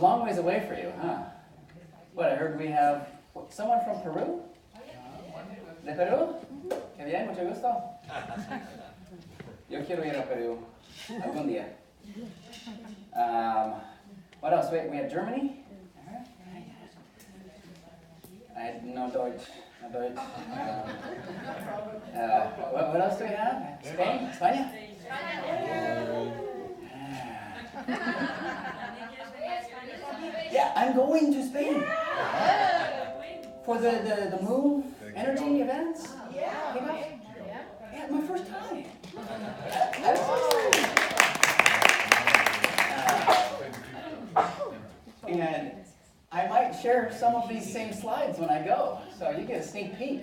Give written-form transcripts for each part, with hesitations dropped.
long ways away for you, huh? What, I heard we have someone from Peru? ¿De Perú? Qué bien, mucho gusto. Yo quiero ir a Perú algún día. What else? Wait, we have Germany? I no Deutsch. No Deutsch. What else do we have? Spain? España? Yeah, I'm going to Spain. For the Move Energy events? Yeah, my first time. And I might share some of these same slides when I go, so you get a sneak peek.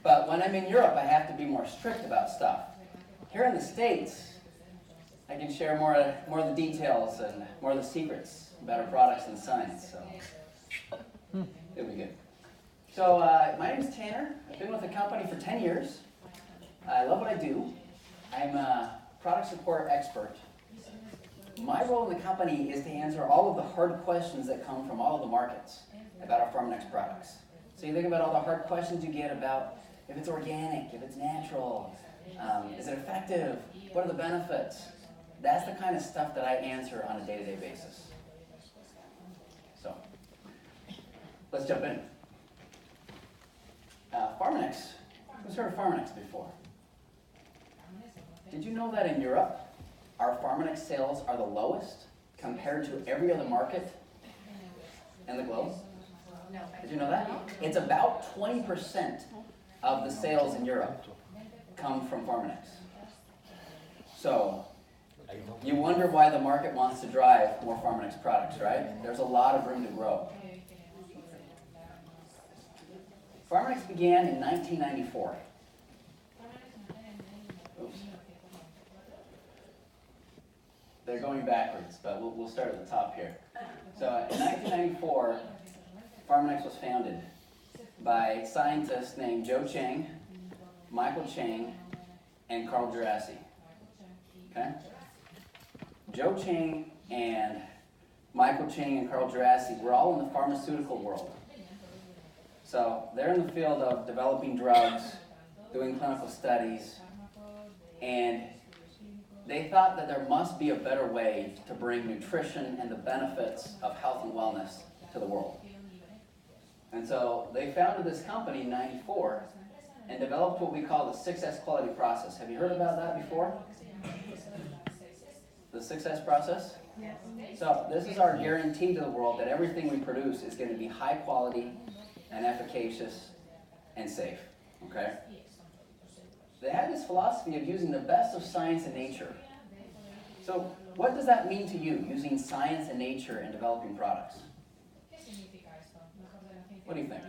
But when I'm in Europe, I have to be more strict about stuff. Here in the States, I can share more of the details and more of the secrets about our products and science. So it'll be good. So my name is Tanner. I've been with the company for 10 years. I love what I do. I'm a product support expert. My role in the company is to answer all of the hard questions that come from all of the markets about our Pharmanex products. So you think about all the hard questions you get about if it's organic, if it's natural, is it effective, what are the benefits? That's the kind of stuff that I answer on a day-to-day basis. So let's jump in. Pharmanex. Who's heard of Pharmanex before? Did you know that in Europe, our Pharmanex sales are the lowest compared to every other market in the globe? No. Did you know that? It's about 20% of the sales in Europe come from Pharmanex. So you wonder why the market wants to drive more Pharmanex products, right? There's a lot of room to grow. Pharmanex began in 1994. Oops. They're going backwards, but we'll start at the top here. So in 1994, Pharmanex was founded by scientists named Joe Chang, Michael Chang, and Carl Djerassi. Okay? Joe Chang and Michael Chang and Carl Djerassi were all in the pharmaceutical world. So they're in the field of developing drugs, doing clinical studies, and they thought that there must be a better way to bring nutrition and the benefits of health and wellness to the world. And so they founded this company in '94 and developed what we call the 6S quality process. Have you heard about that before? The 6S process? Yes. So this is our guarantee to the world that everything we produce is going to be high quality and efficacious and safe. Okay? They had this philosophy of using the best of science and nature. So what does that mean to you, using science and nature in developing products? What do you think?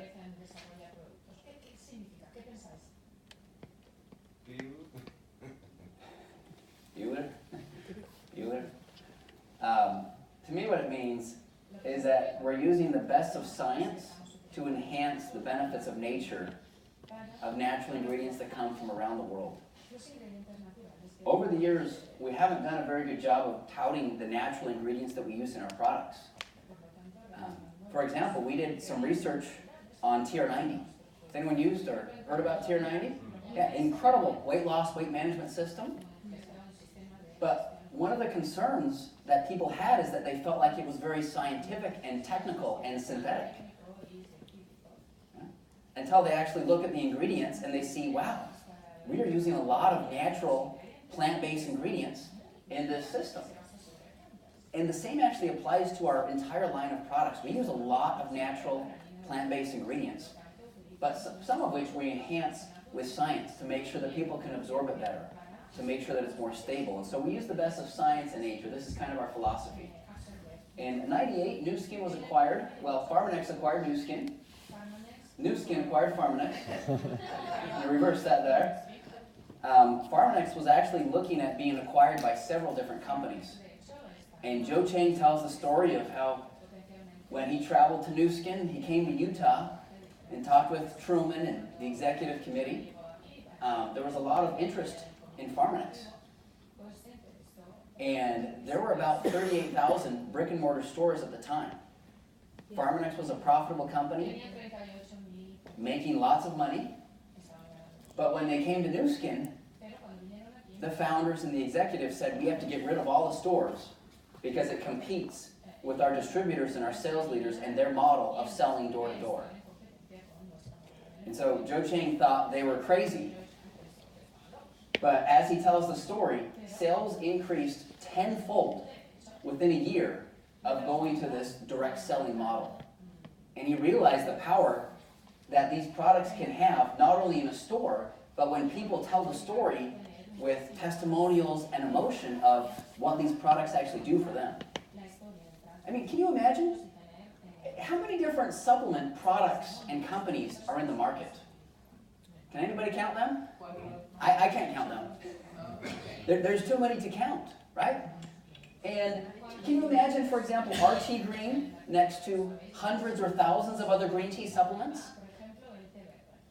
Bueller? To me what it means is that we're using the best of science to enhance the benefits of nature, of natural ingredients that come from around the world. Over the years, we haven't done a very good job of touting the natural ingredients that we use in our products. For example, we did some research on TR90. Has anyone used or heard about TR90? Yeah, incredible weight loss, weight management system. But one of the concerns that people had is that they felt like it was very scientific and technical and synthetic. Until they actually look at the ingredients and they see, wow, we are using a lot of natural plant-based ingredients in this system. And the same actually applies to our entire line of products. We use a lot of natural plant-based ingredients, but some of which we enhance with science to make sure that people can absorb it better, to make sure that it's more stable. And so we use the best of science and nature. This is kind of our philosophy. In '98, Nu Skin was acquired. Well, Pharmanex acquired Nu Skin. Nu Skin acquired Pharmanex. I reversed that there. Pharmanex was actually looking at being acquired by several different companies. And Joe Chang tells the story of how when he traveled to Nu Skin, he came to Utah and talked with Truman and the executive committee. There was a lot of interest in Pharmanex. And there were about 38,000 brick and mortar stores at the time. Pharmanex was a profitable company, making lots of money. But when they came to Nu Skin, the founders and the executives said, we have to get rid of all the stores because it competes with our distributors and our sales leaders and their model of selling door to door. And so Joe Chang thought they were crazy. But as he tells the story, sales increased tenfold within a year of going to this direct selling model. And he realized the power that these products can have, not only in a store, but when people tell the story with testimonials and emotion of what these products actually do for them. I mean, can you imagine? How many different supplement products and companies are in the market? Can anybody count them? I can't count them. There's too many to count, right? And can you imagine, for example, RT Green next to hundreds or thousands of other green tea supplements?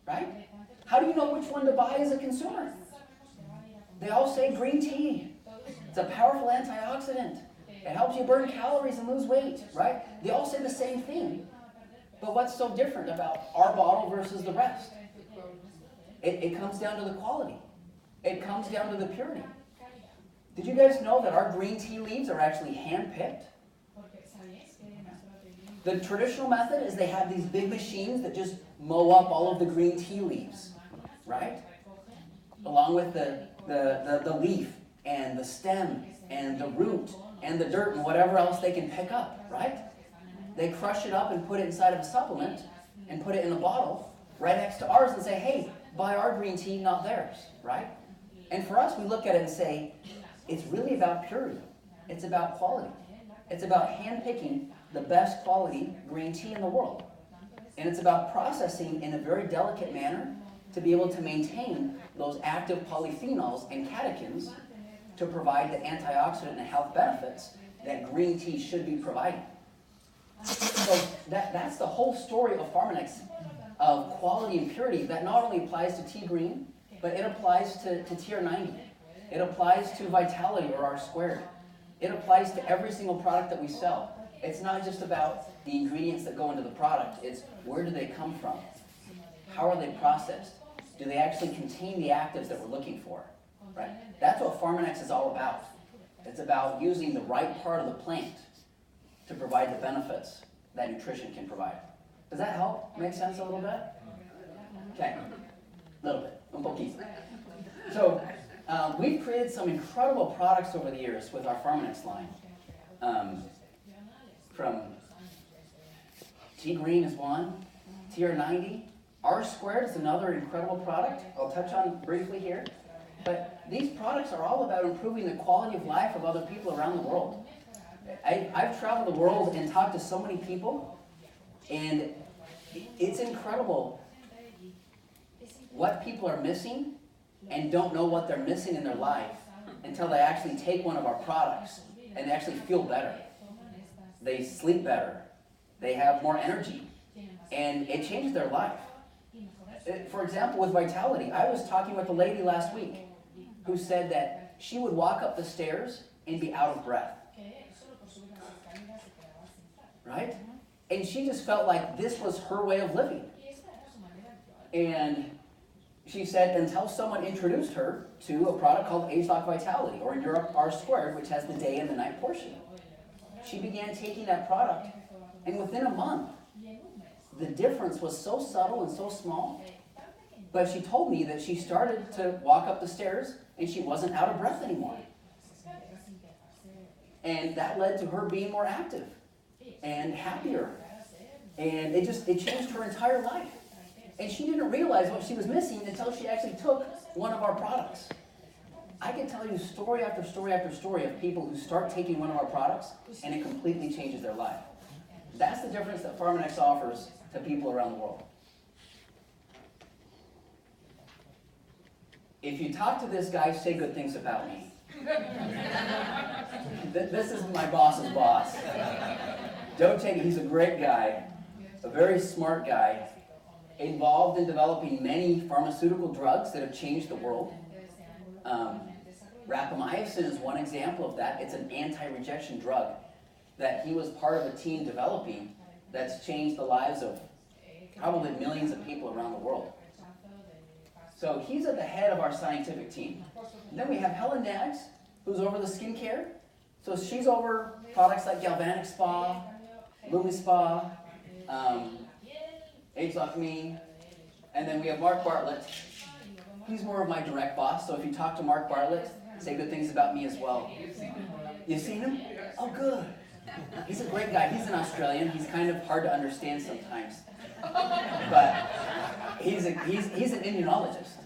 Right? How do you know which one to buy as a consumer? They all say green tea. It's a powerful antioxidant. It helps you burn calories and lose weight, right? They all say the same thing. But what's so different about our bottle versus the rest? It comes down to the quality. It comes down to the purity. Did you guys know that our green tea leaves are actually hand-picked? The traditional method is they have these big machines that just mow up all of the green tea leaves, right? Along with the leaf and the stem and the root and the dirt and whatever else they can pick up, right? They crush it up and put it inside of a supplement and put it in a bottle right next to ours and say, hey, buy our green tea, not theirs, right? And for us, we look at it and say, it's really about purity. It's about quality. It's about handpicking the best quality green tea in the world. And it's about processing in a very delicate manner to be able to maintain those active polyphenols and catechins to provide the antioxidant and health benefits that green tea should be providing. So that's the whole story of Pharmanex, of quality and purity, that not only applies to tea green, but it applies to TR90. It applies to Vitality or R squared. It applies to every single product that we sell. It's not just about the ingredients that go into the product. It's where do they come from? How are they processed? Do they actually contain the actives that we're looking for? Right? That's what Pharmanex is all about. It's about using the right part of the plant to provide the benefits that nutrition can provide. Does that help? Make sense a little bit? Okay. A little bit. Un poquito. So, we've created some incredible products over the years with our Pharmanex line. From Tea Green is one, TR90, R squared is another incredible product I'll touch on briefly here. But these products are all about improving the quality of life of other people around the world. I've traveled the world and talked to so many people, and it's incredible what people are missing and don't know what they're missing in their life until they actually take one of our products and they actually feel better. They sleep better. They have more energy. And it changes their life. For example, with Vitality, I was talking with a lady last week who said that she would walk up the stairs and be out of breath. Right? And she just felt like this was her way of living. And she said until someone introduced her to a product called Age-Lock Vitality, or in Europe, R squared, which has the day and the night portion. She began taking that product, and within a month, the difference was so subtle and so small. But she told me that she started to walk up the stairs, and she wasn't out of breath anymore. And that led to her being more active and happier. And it changed her entire life. And she didn't realize what she was missing until she actually took one of our products. I can tell you story after story after story of people who start taking one of our products and it completely changes their life. That's the difference that Pharmanex offers to people around the world. If you talk to this guy, say good things about me. This is my boss's boss. Don't take it, he's a great guy, a very smart guy, involved in developing many pharmaceutical drugs that have changed the world. Rapamycin is one example of that. It's an anti-rejection drug that he was part of a team developing that's changed the lives of probably millions of people around the world. So he's at the head of our scientific team. And then we have Helen Nags, who's over the skincare. So she's over products like Galvanic Spa, Lumi Spa, Age Like Me. And then we have Mark Bartlett. He's more of my direct boss, so if you talk to Mark Bartlett, say good things about me as well. You've seen him? Oh, good. He's a great guy. He's an Australian. He's kind of hard to understand sometimes. But he's an immunologist.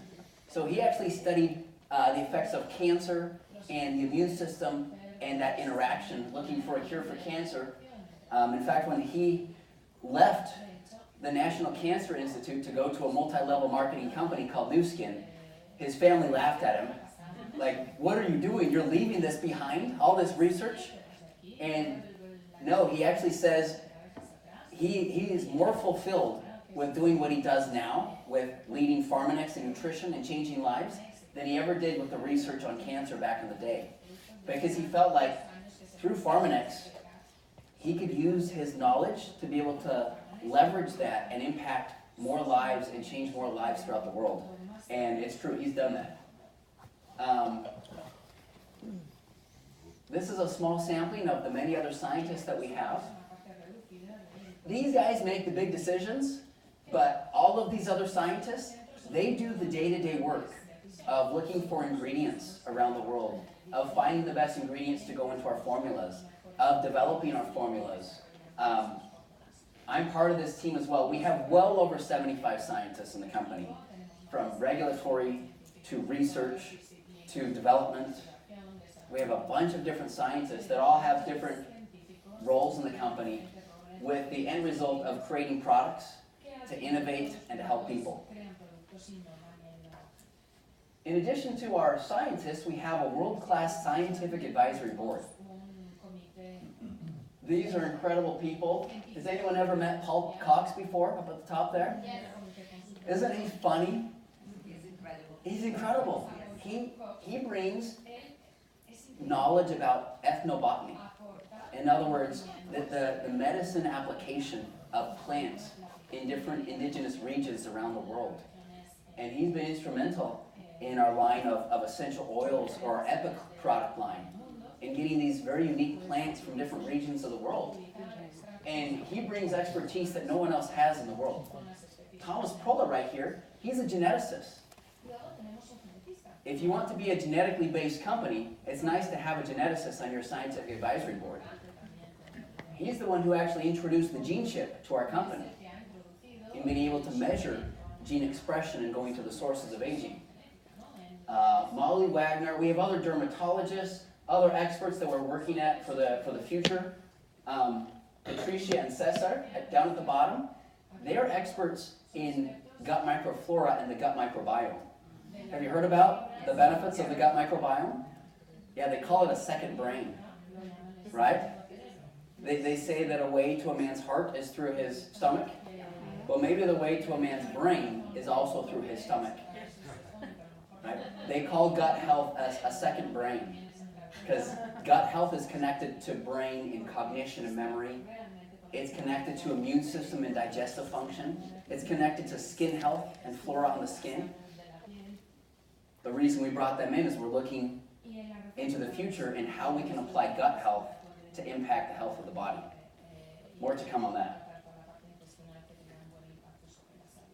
So he actually studied the effects of cancer and the immune system and that interaction, looking for a cure for cancer. In fact, when he left the National Cancer Institute to go to a multi-level marketing company called Nu Skin, his family laughed at him. Like, what are you doing? You're leaving this behind, all this research? And no, he actually says he is more fulfilled with doing what he does now, with leading Pharmanex in nutrition and changing lives, than he ever did with the research on cancer back in the day. Because he felt like through Pharmanex, he could use his knowledge to be able to leverage that and impact more lives and change more lives throughout the world. And it's true, he's done that. This is a small sampling of the many other scientists that we have. These guys make the big decisions, but all of these other scientists, they do the day-to-day work of looking for ingredients around the world, of finding the best ingredients to go into our formulas, of developing our formulas. I'm part of this team as well. We have well over 75 scientists in the company, from regulatory to research to development. We have a bunch of different scientists that all have different roles in the company with the end result of creating products to innovate and to help people. In addition to our scientists, we have a world-class scientific advisory board. These are incredible people. Has anyone ever met Paul Cox before, up at the top there? Isn't he funny? He's incredible. He brings knowledge about ethnobotany. In other words, the medicine application of plants in different indigenous regions around the world. And he's been instrumental in our line of essential oils, or our Epic product line, in getting these very unique plants from different regions of the world. And he brings expertise that no one else has in the world. Thomas Prola right here, he's a geneticist. If you want to be a genetically based company, it's nice to have a geneticist on your scientific advisory board. He's the one who actually introduced the gene chip to our company in being able to measure gene expression and going to the sources of aging. Molly Wagner, we have other dermatologists, other experts that we're working at for the future. Patricia and Cesar, down at the bottom, they are experts in gut microflora and the gut microbiome. Have you heard about the benefits of the gut microbiome? Yeah, they call it a second brain, right? They say that a way to a man's heart is through his stomach. Well, maybe the way to a man's brain is also through his stomach. Right? They call gut health a second brain, because gut health is connected to brain in cognition and memory. It's connected to immune system and digestive function. It's connected to skin health and flora on the skin. The reason we brought them in is we're looking into the future and how we can apply gut health to impact the health of the body. More to come on that.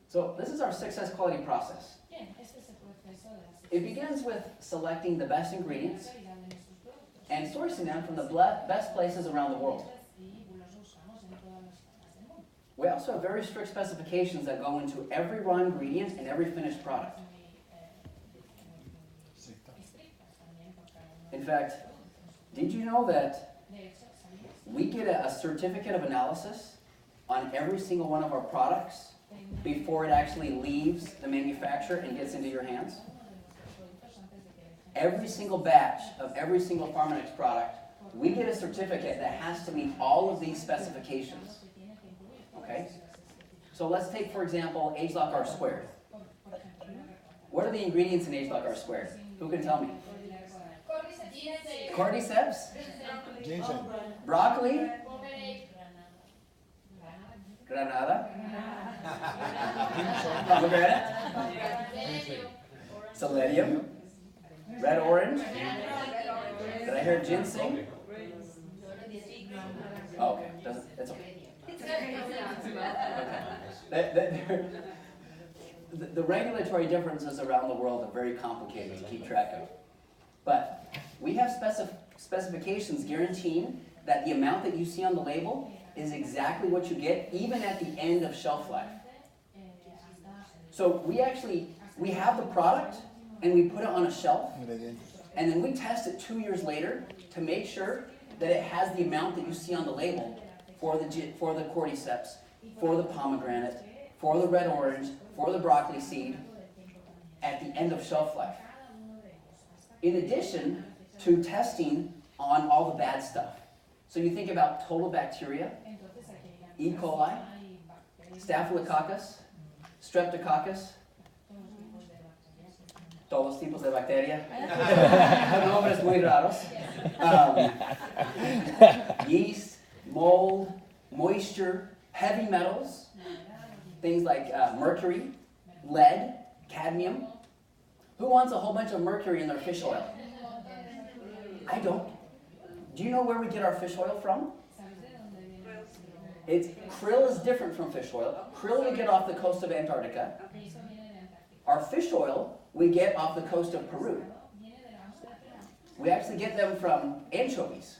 So this is our success quality process. It begins with selecting the best ingredients and sourcing them from the best places around the world. We also have very strict specifications that go into every raw ingredient and every finished product. In fact, did you know that we get a certificate of analysis on every single one of our products before it actually leaves the manufacturer and gets into your hands? Every single batch of every single Pharmanex product, we get a certificate that has to meet all of these specifications. Okay? So let's take, for example, ageLOC R squared. What are the ingredients in ageLOC R squared? Who can tell me? Cordyceps? Ginseng. Broccoli? Granada? Pomegranate? Selenium? Red orange? Did I hear ginseng? Oh, okay, it's okay. The regulatory differences around the world are very complicated to keep track of. But we have specifications guaranteeing that the amount that you see on the label is exactly what you get, even at the end of shelf life. So we have the product, and we put it on a shelf, and then we test it 2 years later to make sure that it has the amount that you see on the label for the cordyceps, for the pomegranate, for the red orange, for the broccoli seed at the end of shelf life. In addition to testing on all the bad stuff. So you think about total bacteria, E. coli, Staphylococcus, Streptococcus, todos tipos de bacteria, nombres muy raros, yeast, mold, moisture, heavy metals, things like mercury, lead, cadmium. Who wants a whole bunch of mercury in their fish oil? I don't. Do you know where we get our fish oil from? Krill is different from fish oil. Krill we get off the coast of Antarctica. Our fish oil we get off the coast of Peru. We actually get them from anchovies.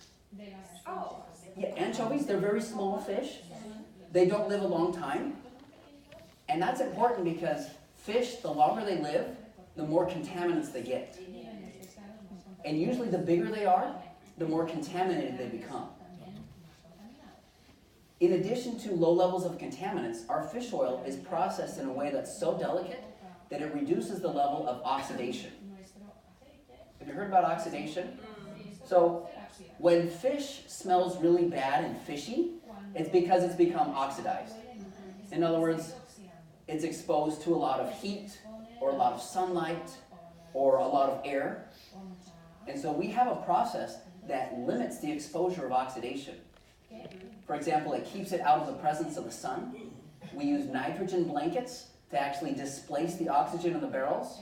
Yeah, anchovies, they're very small fish. They don't live a long time. And that's important because fish, the longer they live, the more contaminants they get. And usually the bigger they are, the more contaminated they become. In addition to low levels of contaminants, our fish oil is processed in a way that's so delicate that it reduces the level of oxidation. Have you heard about oxidation? So when fish smells really bad and fishy, it's because it's become oxidized. In other words, it's exposed to a lot of heat or a lot of sunlight or a lot of air. And so we have a process that limits the exposure of oxidation. For example, it keeps it out of the presence of the sun. We use nitrogen blankets to actually displace the oxygen in the barrels.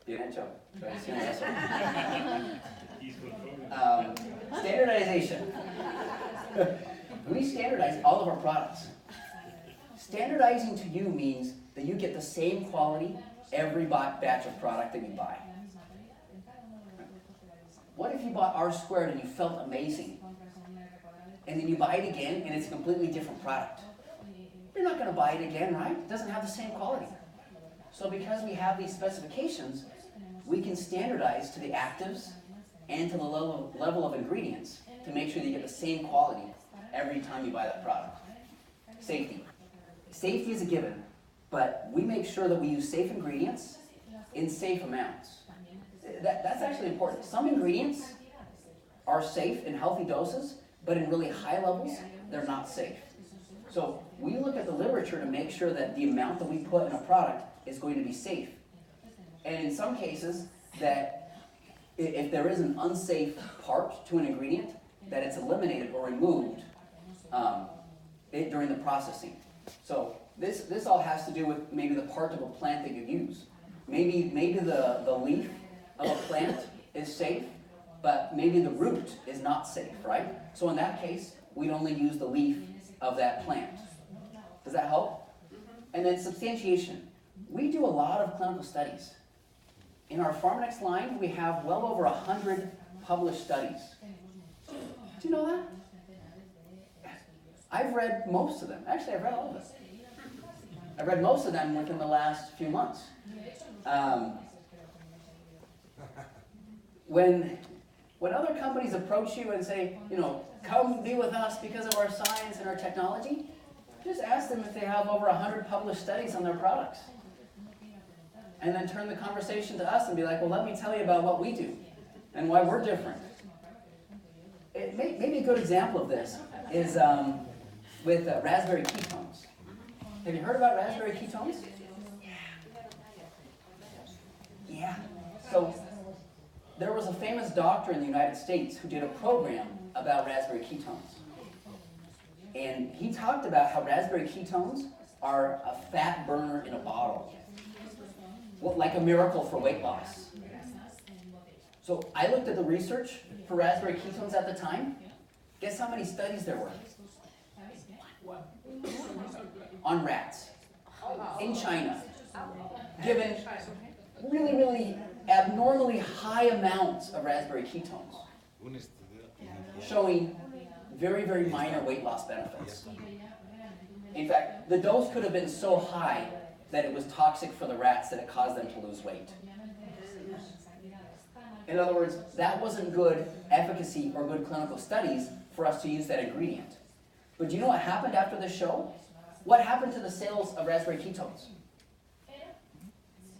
Bien hecho. Standardization. We standardize all of our products. Standardizing to you means that you get the same quality every batch of product that you buy. What if you bought R squared and you felt amazing? And then you buy it again and it's a completely different product. You're not going to buy it again, right? It doesn't have the same quality. So because we have these specifications, we can standardize to the actives and to the level of ingredients to make sure that you get the same quality every time you buy that product. Safety. Safety is a given, but we make sure that we use safe ingredients in safe amounts. That's actually important. Some ingredients are safe in healthy doses, but in really high levels, they're not safe. So we look at the literature to make sure that the amount that we put in a product is going to be safe. And in some cases, that if there is an unsafe part to an ingredient, that it's eliminated or removed during the processing. So this all has to do with maybe the part of a plant that you use. Maybe the leaf of a plant is safe, but maybe the root is not safe, right? So in that case, we'd only use the leaf of that plant. Does that help? And then substantiation. We do a lot of clinical studies. In our Pharmanex line, we have well over 100 published studies. Do you know that? I've read most of them. Actually, I've read all of them. I've read most of them within the last few months. When other companies approach you and say, come be with us because of our science and our technology, just ask them if they have over 100 published studies on their products. And then turn the conversation to us and be like, well, let me tell you about what we do and why we're different. Maybe a good example of this is with raspberry ketones. Have you heard about raspberry ketones? Yeah. So there was a famous doctor in the United States who did a program about raspberry ketones. And he talked about how raspberry ketones are a fat burner in a bottle. Well, like a miracle for weight loss. So I looked at the research for raspberry ketones at the time. Guess how many studies there were? On rats. In China. Given really, really abnormally high amounts of raspberry ketones. Showing very, very minor weight loss benefits. In fact, the dose could have been so high that it was toxic for the rats that it caused them to lose weight. In other words, that wasn't good efficacy or good clinical studies for us to use that ingredient. But do you know what happened after the show? What happened to the sales of raspberry ketones?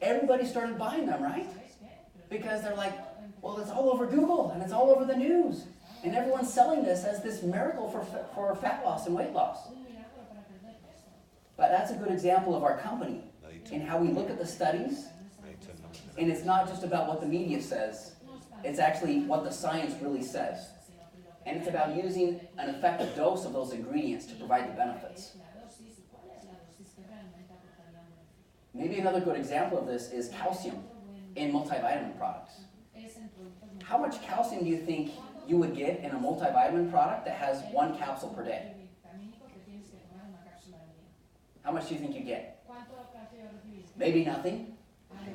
Everybody started buying them, right? Because they're like, well, it's all over Google and it's all over the news. And everyone's selling this as this miracle for fat loss and weight loss. But that's a good example of our company in how we look at the studies. And it's not just about what the media says. It's actually what the science really says. And it's about using an effective dose of those ingredients to provide the benefits. Maybe another good example of this is calcium in multivitamin products. How much calcium do you think you would get in a multivitamin product that has 1 capsule per day? How much do you think you get? Maybe nothing.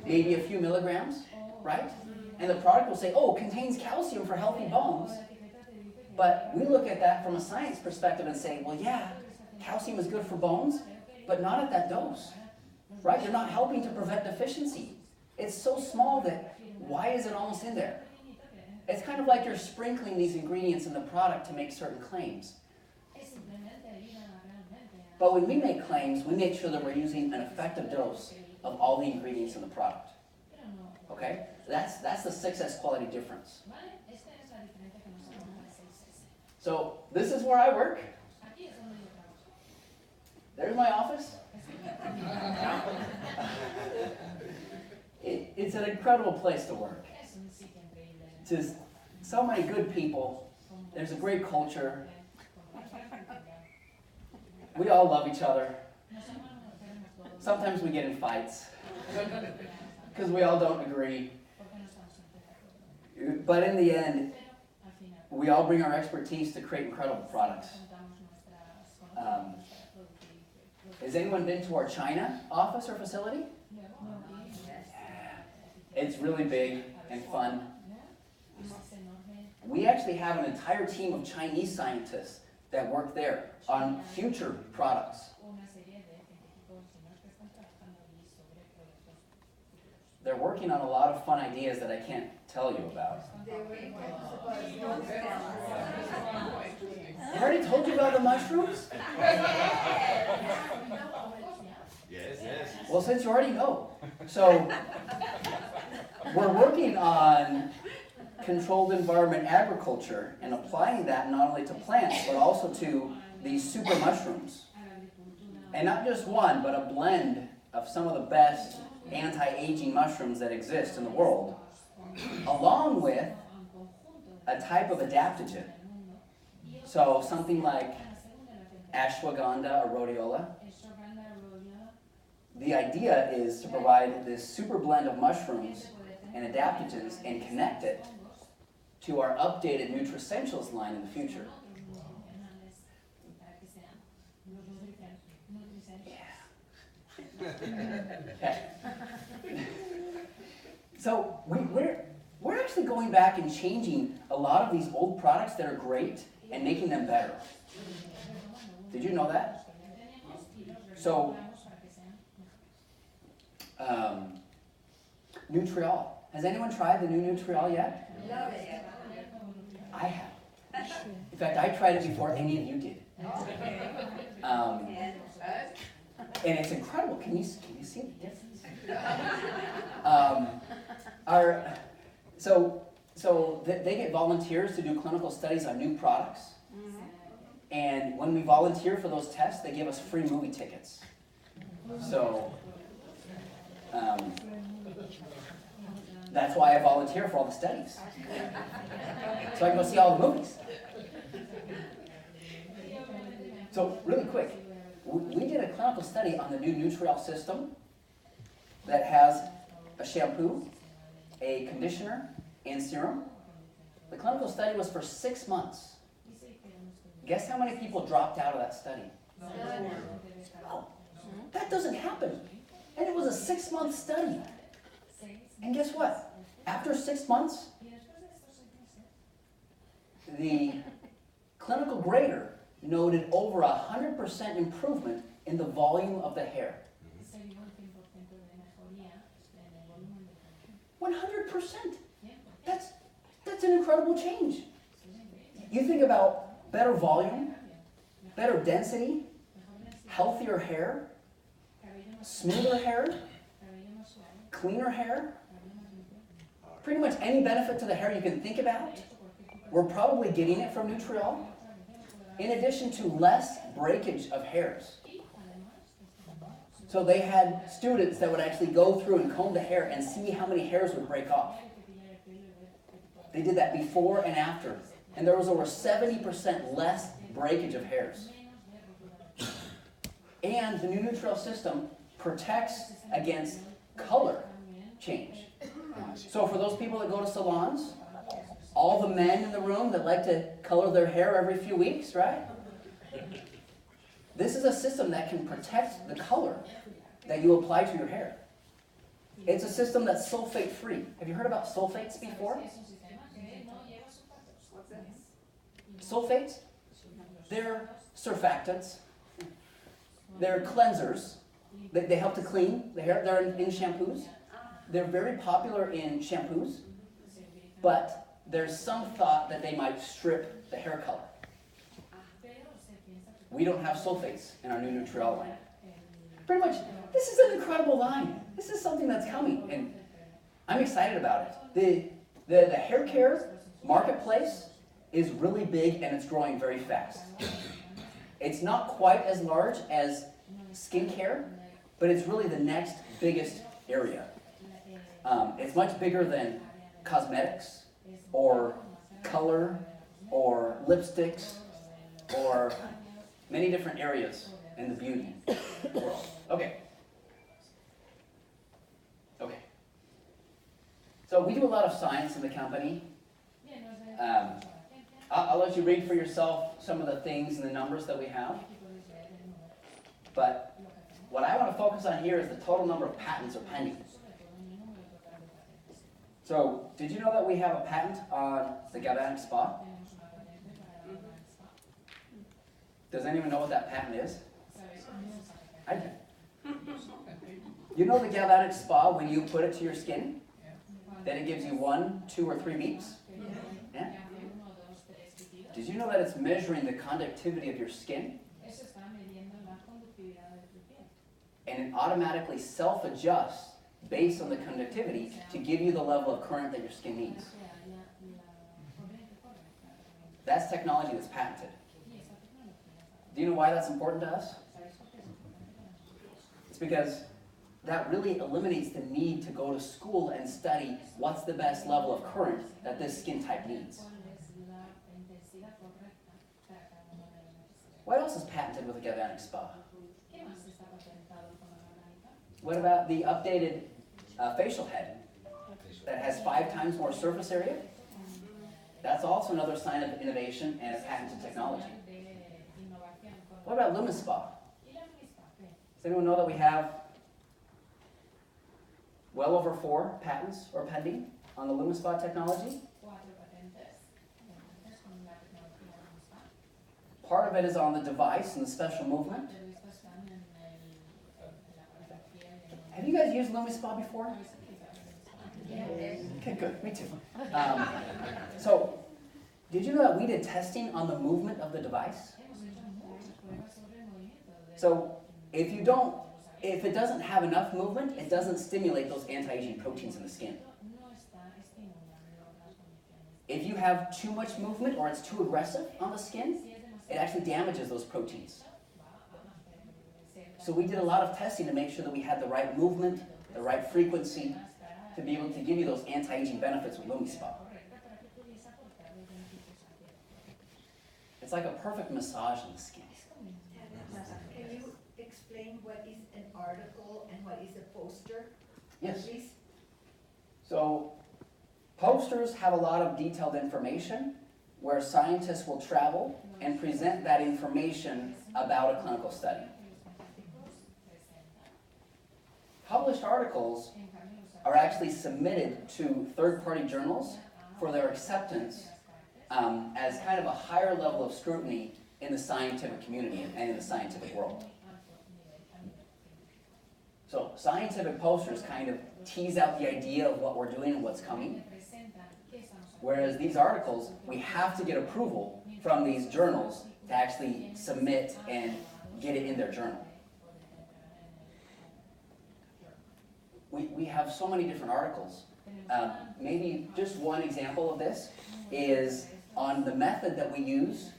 Maybe a few milligrams, right? And the product will say, oh, contains calcium for healthy bones. But we look at that from a science perspective and say, well, yeah, calcium is good for bones, but not at that dose, right? You're not helping to prevent deficiency. It's so small that why is it almost in there? It's kind of like you're sprinkling these ingredients in the product to make certain claims. But when we make claims, we make sure that we're using an effective dose of all the ingredients in the product. Okay? That's the 6S quality difference. So this is where I work. There's my office. It's an incredible place to work. Just so many good people. There's a great culture. We all love each other. Sometimes we get in fights because we all don't agree. But in the end, we all bring our expertise to create incredible products. Has anyone been to our China office or facility? It's really big and fun. We actually have an entire team of Chinese scientists that work there on future products. They're working on a lot of fun ideas that I can't tell you about. I already told you about the mushrooms? Yes. Well, since you already know. So, we're working on controlled environment agriculture and applying that not only to plants, but also to these super mushrooms. And not just one, but a blend of some of the best anti-aging mushrooms that exist in the world, along with a type of adaptogen. So something like ashwagandha or rhodiola. The idea is to provide this super blend of mushrooms and adaptogens and connect it to our updated Nutricentials line in the future. Okay. So we're actually going back and changing a lot of these old products that are great and making them better. Did you know that? So, Nutriol. Has anyone tried the new Nutriol yet? Love it. I have. In fact, I tried it before any of you did. And it's incredible. Can you see the difference? So they get volunteers to do clinical studies on new products. And when we volunteer for those tests, they give us free movie tickets. So That's why I volunteer for all the studies. So I can go see all the movies. So really quick, we did a clinical study on the new Nutriol system that has a shampoo, a conditioner, and serum. The clinical study was for 6 months. Guess how many people dropped out of that study? Oh, that doesn't happen. And it was a 6-month study. And guess what? After 6 months, the clinical grader noted over 100% improvement in the volume of the hair. 100%. That's an incredible change. You think about better volume, better density, healthier hair, smoother hair, cleaner hair. Pretty much any benefit to the hair you can think about, we're probably getting it from Nutriol. In addition to less breakage of hairs. So they had students that would actually go through and comb the hair and see how many hairs would break off. They did that before and after. And there was over 70% less breakage of hairs. And the new Nutriol system protects against color change. So for those people that go to salons, all the men in the room that like to color their hair every few weeks, right? This is a system that can protect the color that you apply to your hair. It's a system that's sulfate-free. Have you heard about sulfates before? Sulfates? They're surfactants. They're cleansers. They help to clean the hair. They're in shampoos. They're very popular in shampoos, but there's some thought that they might strip the hair color. We don't have sulfates in our new Nutriol line. Pretty much, this is an incredible line. This is something that's coming, and I'm excited about it. The hair care marketplace is really big, and it's growing very fast. It's not quite as large as skincare, but it's really the next biggest area. It's much bigger than cosmetics, or color, or lipsticks, or many different areas in the beauty world. Okay. So we do a lot of science in the company. I'll let you read for yourself some of the things and the numbers that we have. But what I want to focus on here is the total number of patents are pending. So, did you know that we have a patent on the galvanic spa? Does anyone know what that patent is? I do. You know the galvanic spa, when you put it to your skin, that it gives you 1, 2, or 3 beeps? Yeah? Did you know that it's measuring the conductivity of your skin? And it automatically self-adjusts based on the conductivity to give you the level of current that your skin needs. That's technology that's patented. Do you know why that's important to us? It's because that really eliminates the need to go to school and study what's the best level of current that this skin type needs. What else is patented with a galvanic spa? What about the updated facial head that has 5 times more surface area? That's also another sign of innovation and a patented technology. What about LumiSpa? Does anyone know that we have well over 4 patents or pending on the LumiSpa technology? Part of it is on the device and the special movement. Have you guys used LumiSpa before? Okay, good. Me too. So, did you know that we did testing on the movement of the device? So, if it doesn't have enough movement, it doesn't stimulate those anti-aging proteins in the skin. If you have too much movement or it's too aggressive on the skin, it actually damages those proteins. So we did a lot of testing to make sure that we had the right movement, the right frequency, to be able to give you those anti-aging benefits with LumiSpa. It's like a perfect massage in the skin. Can you explain what is an article and what is a poster? Yes. Please? So posters have a lot of detailed information where scientists will travel and present that information about a clinical study. Published articles are actually submitted to third-party journals for their acceptance as kind of a higher level of scrutiny in the scientific community and in the scientific world. So scientific posters kind of tease out the idea of what we're doing and what's coming, whereas these articles, we have to get approval from these journals to actually submit and get it in their journal. We have so many different articles. Maybe just one example of this is on the method that we use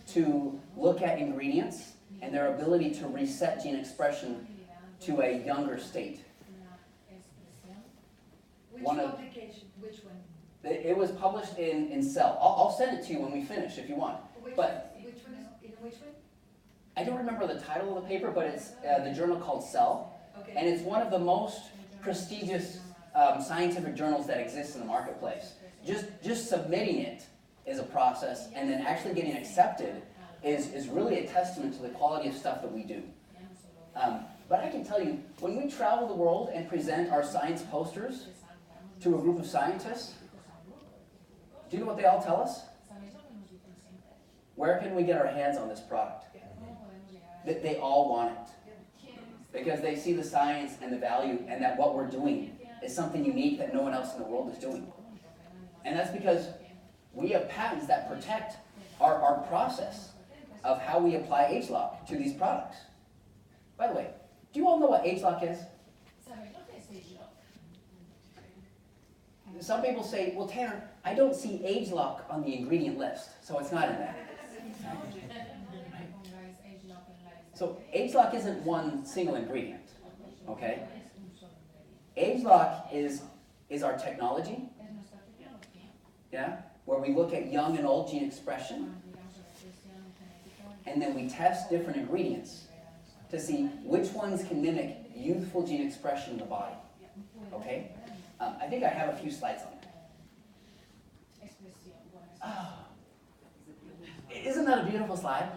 to look at ingredients and their ability to reset gene expression to a younger state. Which One of- publication? Which one? It was published in Cell. I'll send it to you when we finish if you want. Which But one? Which one is, in which one? I don't remember the title of the paper, but it's the journal called Cell. Okay. And it's one of the most prestigious scientific journals that exist in the marketplace. Just submitting it is a process, and then actually getting accepted is really a testament to the quality of stuff that we do. But I can tell you, when we travel the world and present our science posters to a group of scientists, do you know what they all tell us? Where can we get our hands on this product? That they all want it. Because they see the science and the value, and that what we're doing is something unique that no one else in the world is doing. And that's because we have patents that protect our process of how we apply age-lock to these products. By the way, do you all know what age-lock is? Some people say, well, Tanner, I don't see age-lock on the ingredient list, so it's not in there. So age-lock isn't one single ingredient, okay? Age-lock is our technology, yeah, where we look at young and old gene expression, and then we test different ingredients to see which ones can mimic youthful gene expression in the body, okay? I think I have a few slides on it. Oh. Isn't that a beautiful slide?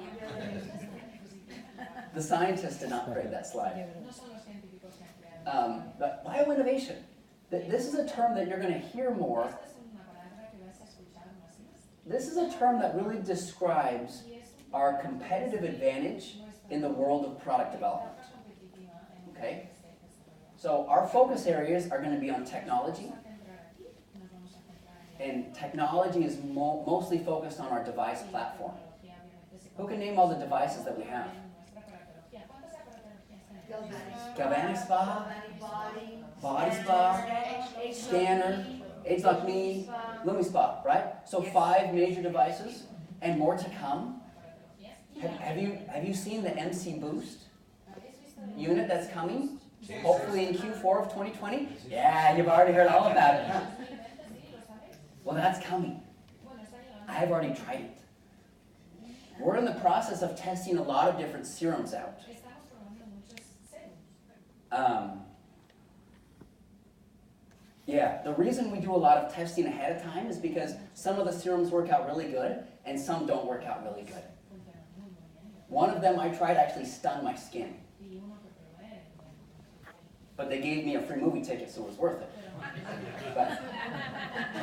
The scientists did not create that slide. But bioinnovation, this is a term that you're going to hear more. This is a term that really describes our competitive advantage in the world of product development. Okay? So our focus areas are going to be on technology. And technology is mostly focused on our device platform. Who can name all the devices that we have? Galvanic Spa, Body Spa, Scanner, age-lock Me, LumiSpa, right? So 5 major devices and more to come. Have you seen the MC Boost unit that's coming? Hopefully in Q4 of 2020? Yeah, you've already heard all about it, huh? Well, that's coming. I've already tried it. We're in the process of testing a lot of different serums out. Yeah, the reason we do a lot of testing ahead of time is because some of the serums work out really good and some don't work out really good. One of them I tried actually stung my skin. But they gave me a free movie ticket, so it was worth it. But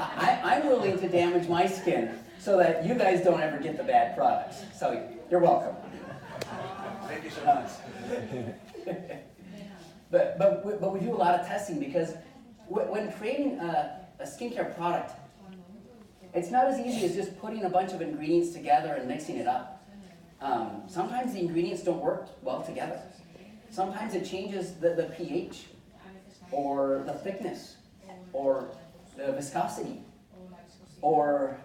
I'm willing to damage my skin so that you guys don't ever get the bad products. So you're welcome. Thank you so much. But we do a lot of testing because when creating a skincare product, it's not as easy as just putting a bunch of ingredients together and mixing it up. Sometimes the ingredients don't work well together. Sometimes it changes the pH, or the thickness, or the viscosity, or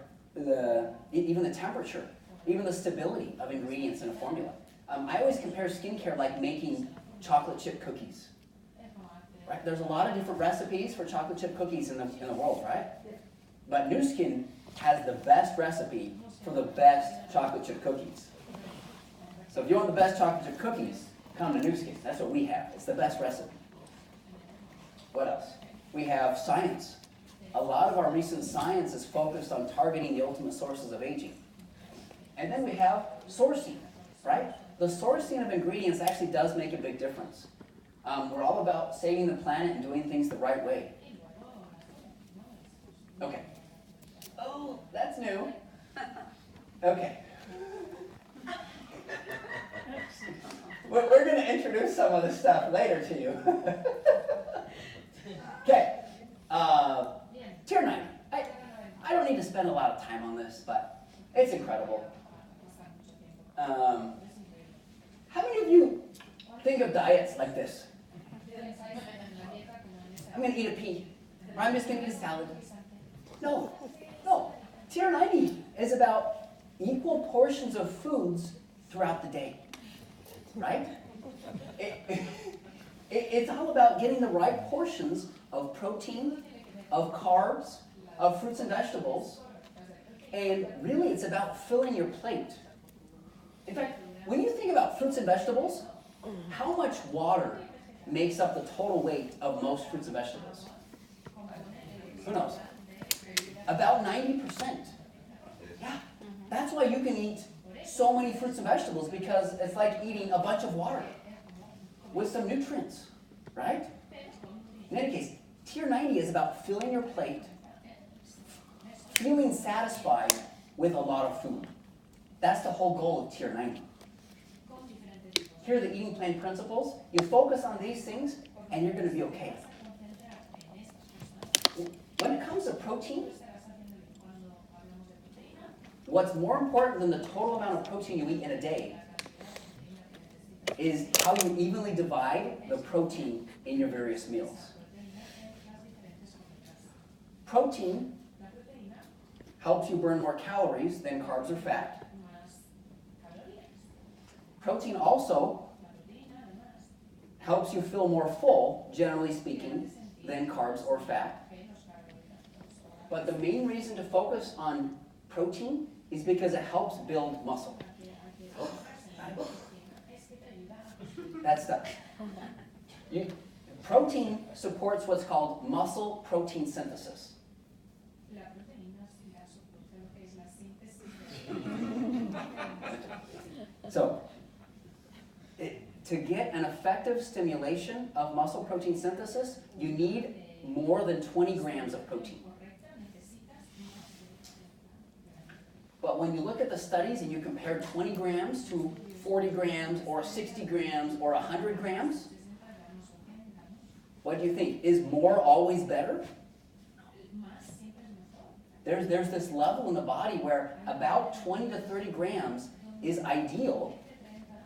even the temperature, even the stability of ingredients in a formula. I always compare skincare like making chocolate chip cookies. right? There's a lot of different recipes for chocolate chip cookies in the world, right? But Nu Skin has the best recipe for the best chocolate chip cookies. So if you want the best chocolate chip cookies, come to Nu Skin. That's what we have. It's the best recipe. What else? We have science. A lot of our recent science is focused on targeting the ultimate sources of aging. And then we have sourcing, right? The sourcing of ingredients actually does make a big difference. We're all about saving the planet and doing things the right way. Okay. Oh, that's new. Okay. We're going to introduce some of this stuff later to you. Okay. Tier 90. I don't need to spend a lot of time on this, but it's incredible. How many of you think of diets like this? I'm going to eat a pea, or I'm just going to eat a salad. No. Tier 90 is about equal portions of foods throughout the day, right? It's all about getting the right portions of protein, of carbs, of fruits and vegetables, and really it's about filling your plate. In fact, when you think about fruits and vegetables, how much water makes up the total weight of most fruits and vegetables? Who knows? About 90%. Yeah, that's why you can eat so many fruits and vegetables, because it's like eating a bunch of water with some nutrients, right? In any case, tier 90 is about filling your plate, feeling satisfied with a lot of food. That's the whole goal of tier 90. Here are the eating plan principles. You focus on these things, and you're going to be okay. When it comes to protein, what's more important than the total amount of protein you eat in a day is how you evenly divide the protein in your various meals. Protein helps you burn more calories than carbs or fat. Protein also helps you feel more full, generally speaking, than carbs or fat. But the main reason to focus on protein is because it helps build muscle. That's stuff. Protein supports what's called muscle protein synthesis. So, to get an effective stimulation of muscle protein synthesis, you need more than 20 grams of protein. But when you look at the studies and you compare 20 grams to 40 grams or 60 grams or 100 grams, what do you think? Is more always better? There's this level in the body where about 20 to 30 grams is ideal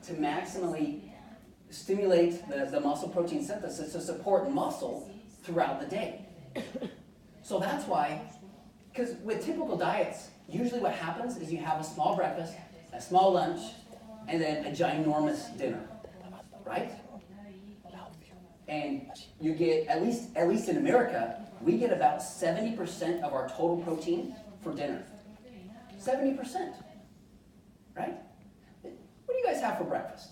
to maximally stimulate the muscle protein synthesis to support muscle throughout the day. So that's why, because with typical diets, usually what happens is you have a small breakfast, a small lunch, and then a ginormous dinner, right? And you get, at least in America, we get about 70% of our total protein for dinner. 70%, right? What do you guys have for breakfast?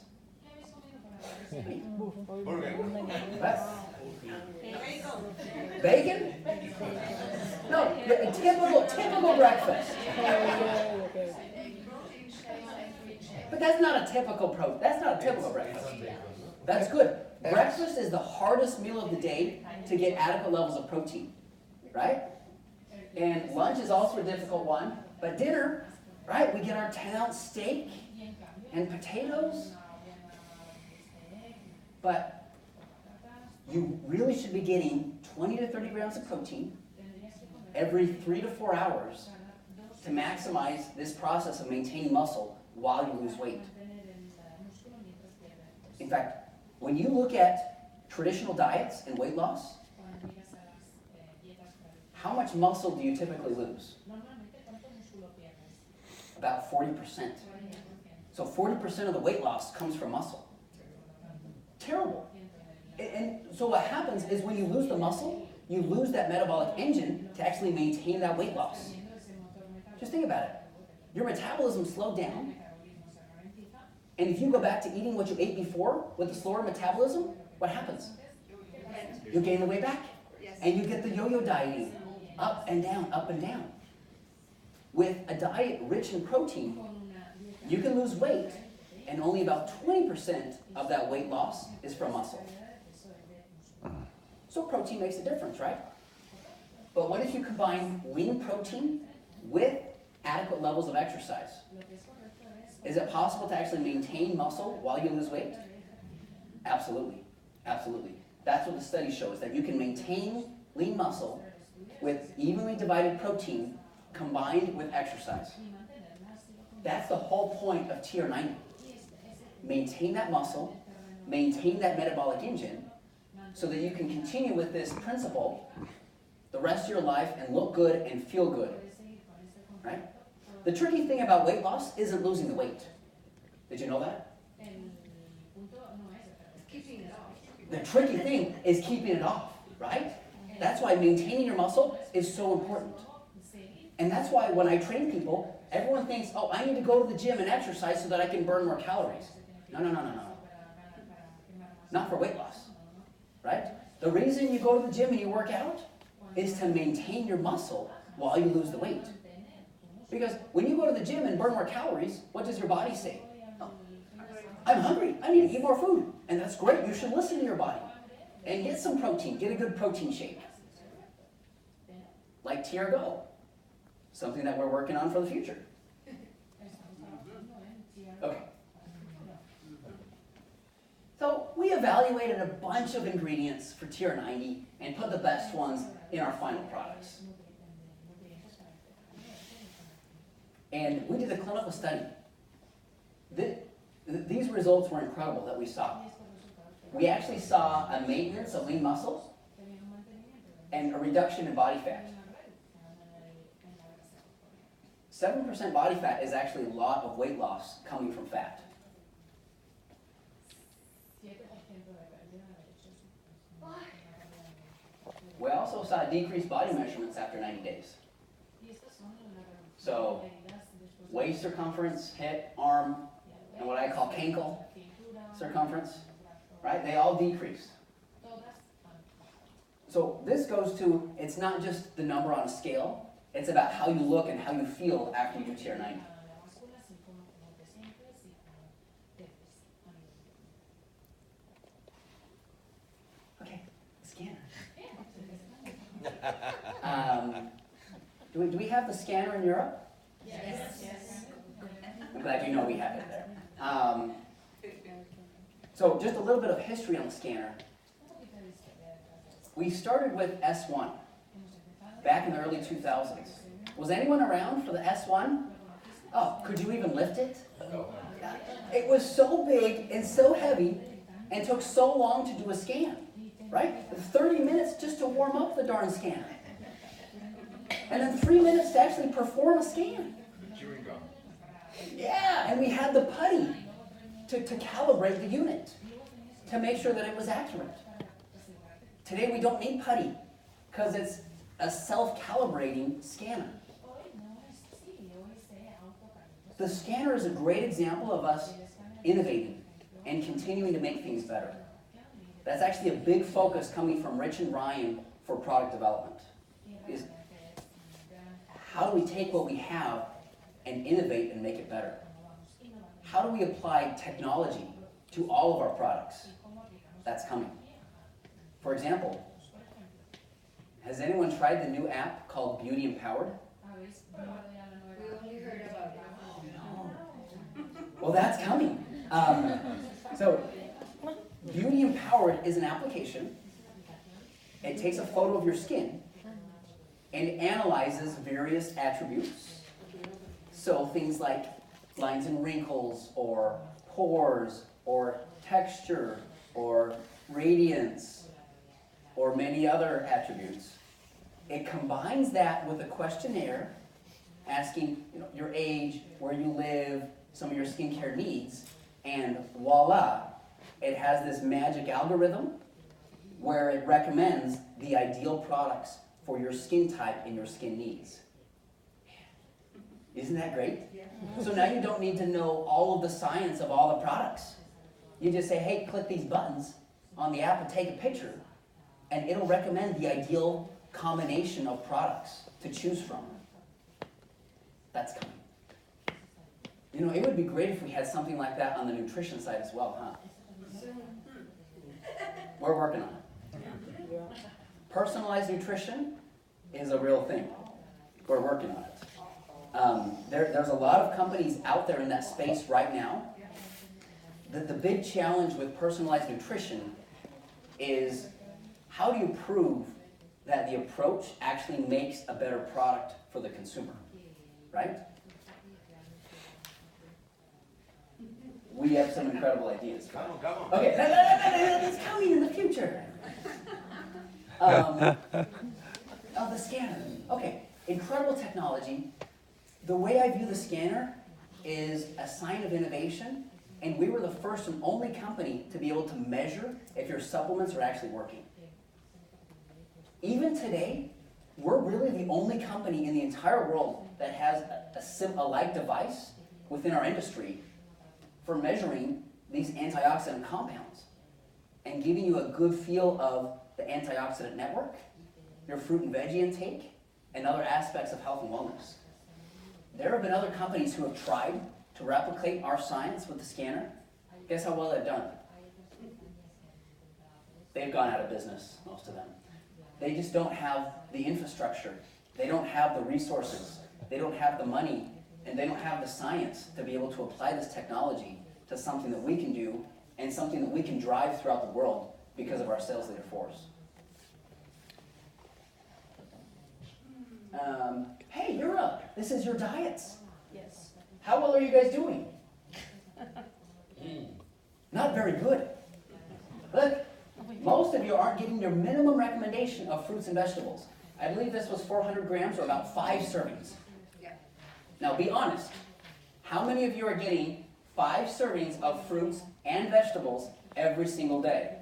Bacon? No, a typical breakfast. But that's not a typical breakfast. That's good. Breakfast is the hardest meal of the day to get adequate levels of protein, right? And lunch is also a difficult one. But dinner, right? We get our 10-ounce steak and potatoes. But you really should be getting 20 to 30 grams of protein every 3 to 4 hours to maximize this process of maintaining muscle while you lose weight. In fact, when you look at traditional diets and weight loss, how much muscle do you typically lose? About 40%. So 40% of the weight loss comes from muscle. Terrible. And so what happens is when you lose the muscle, you lose that metabolic engine to actually maintain that weight loss. Just think about it. Your metabolism slowed down. And if you go back to eating what you ate before with the slower metabolism, what happens? You gain the weight back. And you get the yo-yo dieting. Up and down, up and down. With a diet rich in protein, you can lose weight, and only about 20% of that weight loss is from muscle. So protein makes a difference, right? But what if you combine lean protein with adequate levels of exercise? Is it possible to actually maintain muscle while you lose weight? Absolutely. Absolutely. That's what the study shows, that you can maintain lean muscle with evenly divided protein combined with exercise. That's the whole point of TR90. Maintain that muscle, maintain that metabolic engine, so that you can continue with this principle the rest of your life and look good and feel good. Right? The tricky thing about weight loss isn't losing the weight. Did you know that? Keeping it off. The tricky thing is keeping it off, right? That's why maintaining your muscle is so important. And that's why when I train people, everyone thinks, oh, I need to go to the gym and exercise so that I can burn more calories. No. Not for weight loss, right? The reason you go to the gym and you work out is to maintain your muscle while you lose the weight. Because when you go to the gym and burn more calories, what does your body say? Oh, I'm hungry. I need to eat more food. And that's great. You should listen to your body. And get some protein. Get a good protein shake. Like TRGO. Something that we're working on for the future. Okay. So we evaluated a bunch of ingredients for TR90 and put the best ones in our final products. And we did a clinical study. These results were incredible that we saw. We actually saw a maintenance of lean muscle and a reduction in body fat. 7% body fat is actually a lot of weight loss coming from fat. We also saw decreased body measurements after 90 days. So, waist circumference, hip, arm, and what I call cankle circumference, right? They all decreased. So this goes to, it's not just the number on a scale, it's about how you look and how you feel after you do TR90. Okay, scanner. Do we have the scanner in Europe? Yes. I'm glad you know we have it there. So just a little bit of history on the scanner. We started with S1 back in the early 2000s. Was anyone around for the S1? Oh, could you even lift it? It was so big and so heavy and took so long to do a scan, right? 30 minutes just to warm up the darn scanner. And then 3 minutes to actually perform a scan. Chewing gum. Yeah, and we had the putty to calibrate the unit, to make sure that it was accurate. Today we don't need putty, because it's a self-calibrating scanner. The scanner is a great example of us innovating and continuing to make things better. That's actually a big focus coming from Rich and Ryan for product development. Is how do we take what we have and innovate and make it better? How do we apply technology to all of our products? That's coming. For example, has anyone tried the new app called Beauty Empowered? We only heard about it. Oh, no. Well, that's coming. So, Beauty Empowered is an application. It takes a photo of your skin and analyzes various attributes. So things like lines and wrinkles, or pores, or texture, or radiance, or many other attributes. It combines that with a questionnaire asking your age, where you live, some of your skincare needs, and voila, it has this magic algorithm where it recommends the ideal products for your skin type and your skin needs. Isn't that great? Yeah. So now you don't need to know all of the science of all the products. You just say, hey, click these buttons on the app and take a picture, and it'll recommend the ideal combination of products to choose from. That's coming. You know, it would be great if we had something like that on the nutrition side as well, huh? We're working on it. Personalized nutrition is a real thing. We're working on it. There's a lot of companies out there in that space right now. The big challenge with personalized nutrition is how do you prove that the approach actually makes a better product for the consumer, right? We have some incredible ideas. Come on. Okay, that's coming in the future. The scanner. Okay, incredible technology. The way I view the scanner is a sign of innovation, and we were the first and only company to be able to measure if your supplements are actually working. Even today, we're really the only company in the entire world that has a like device within our industry for measuring these antioxidant compounds and giving you a good feel of the antioxidant network, your fruit and veggie intake, and other aspects of health and wellness. There have been other companies who have tried to replicate our science with the scanner. Guess how well they've done? They've gone out of business, most of them. They just don't have the infrastructure. They don't have the resources. They don't have the money, and they don't have the science to be able to apply this technology to something that we can do and something that we can drive throughout the world because of our sales leader force. Hey, you're up. This is your diets. Yes. How well are you guys doing? Not very good. Look, most of you aren't getting your minimum recommendation of fruits and vegetables. I believe this was 400 grams or about 5 servings. Yeah. Now be honest. How many of you are getting 5 servings of fruits and vegetables every single day?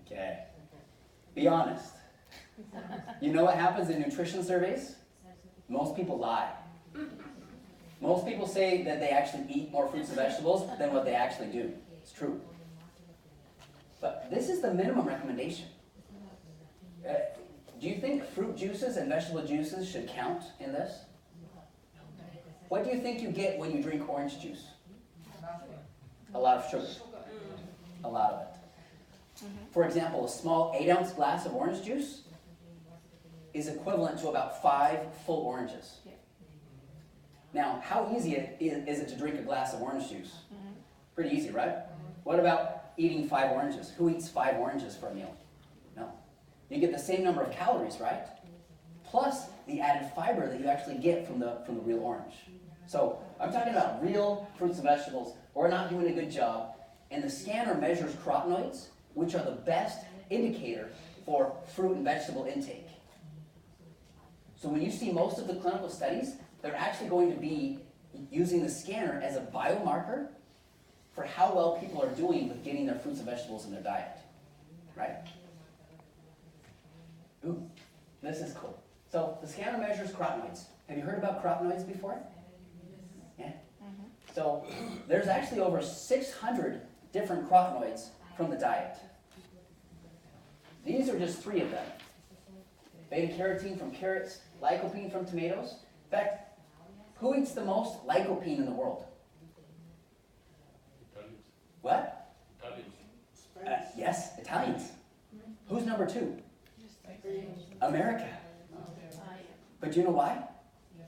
Okay. Be honest. You know what happens in nutrition surveys? Most people lie. Most people say that they actually eat more fruits and vegetables than what they actually do. It's true. But this is the minimum recommendation. Do you think fruit juices and vegetable juices should count in this? What do you think you get when you drink orange juice? A lot of sugar. A lot of it. For example, a small 8-ounce glass of orange juice is equivalent to about 5 full oranges. Now, how easy is it to drink a glass of orange juice? Pretty easy, right? What about eating 5 oranges? Who eats 5 oranges for a meal? No. You get the same number of calories, right? Plus the added fiber that you actually get from the real orange. So I'm talking about real fruits and vegetables. We're not doing a good job. And the scanner measures carotenoids, which are the best indicator for fruit and vegetable intake. So when you see most of the clinical studies, they're actually going to be using the scanner as a biomarker for how well people are doing with getting their fruits and vegetables in their diet. Right? Ooh, this is cool. So the scanner measures carotenoids. Have you heard about carotenoids before? Yeah? So there's actually over 600 different carotenoids from the diet. These are just 3 of them. Beta-carotene from carrots, lycopene from tomatoes. In fact, who eats the most lycopene in the world? Italians. What? Italians. Yes, Italians. Who's number 2? America. But do you know why?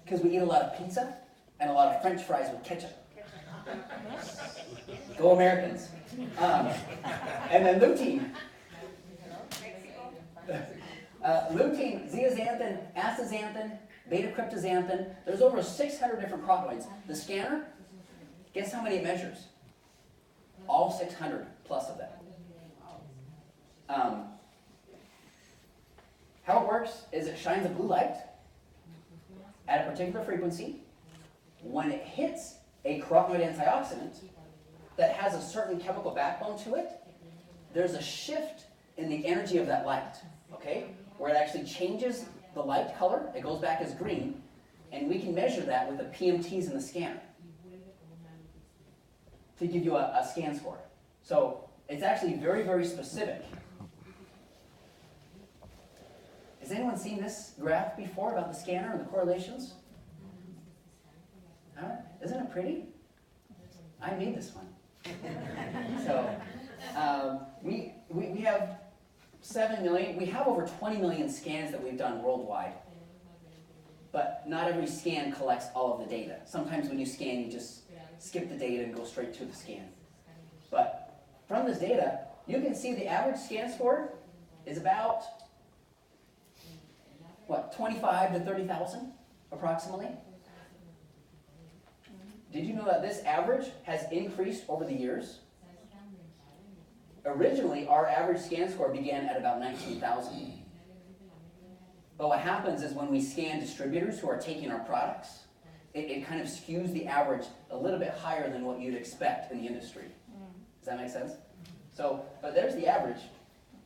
Because we eat a lot of pizza and a lot of French fries with ketchup. Go Americans. And then lutein. Lutein, zeaxanthin, astaxanthin, beta-cryptoxanthin. There's over 600 different carotenoids. The scanner, guess how many it measures? All 600 plus of them. How it works is it shines a blue light at a particular frequency. When it hits a carotenoid antioxidant that has a certain chemical backbone to it, there's a shift in the energy of that light, okay? Where it actually changes the light color, it goes back as green, and we can measure that with the PMTs in the scanner to give you a scan score. So it's actually very, very specific. Has anyone seen this graph before about the scanner and the correlations? All right. Isn't it pretty? I made this one. So we have 7 million, we have over 20 million scans that we've done worldwide. But not every scan collects all of the data. Sometimes when you scan, you just skip the data and go straight to the scan. But from this data, you can see the average scan score is about, what, 25 to 30,000 approximately? Did you know that this average has increased over the years? Originally, our average scan score began at about 19,000. But what happens is when we scan distributors who are taking our products, it kind of skews the average a little bit higher than what you'd expect in the industry. Does that make sense? So, but there's the average.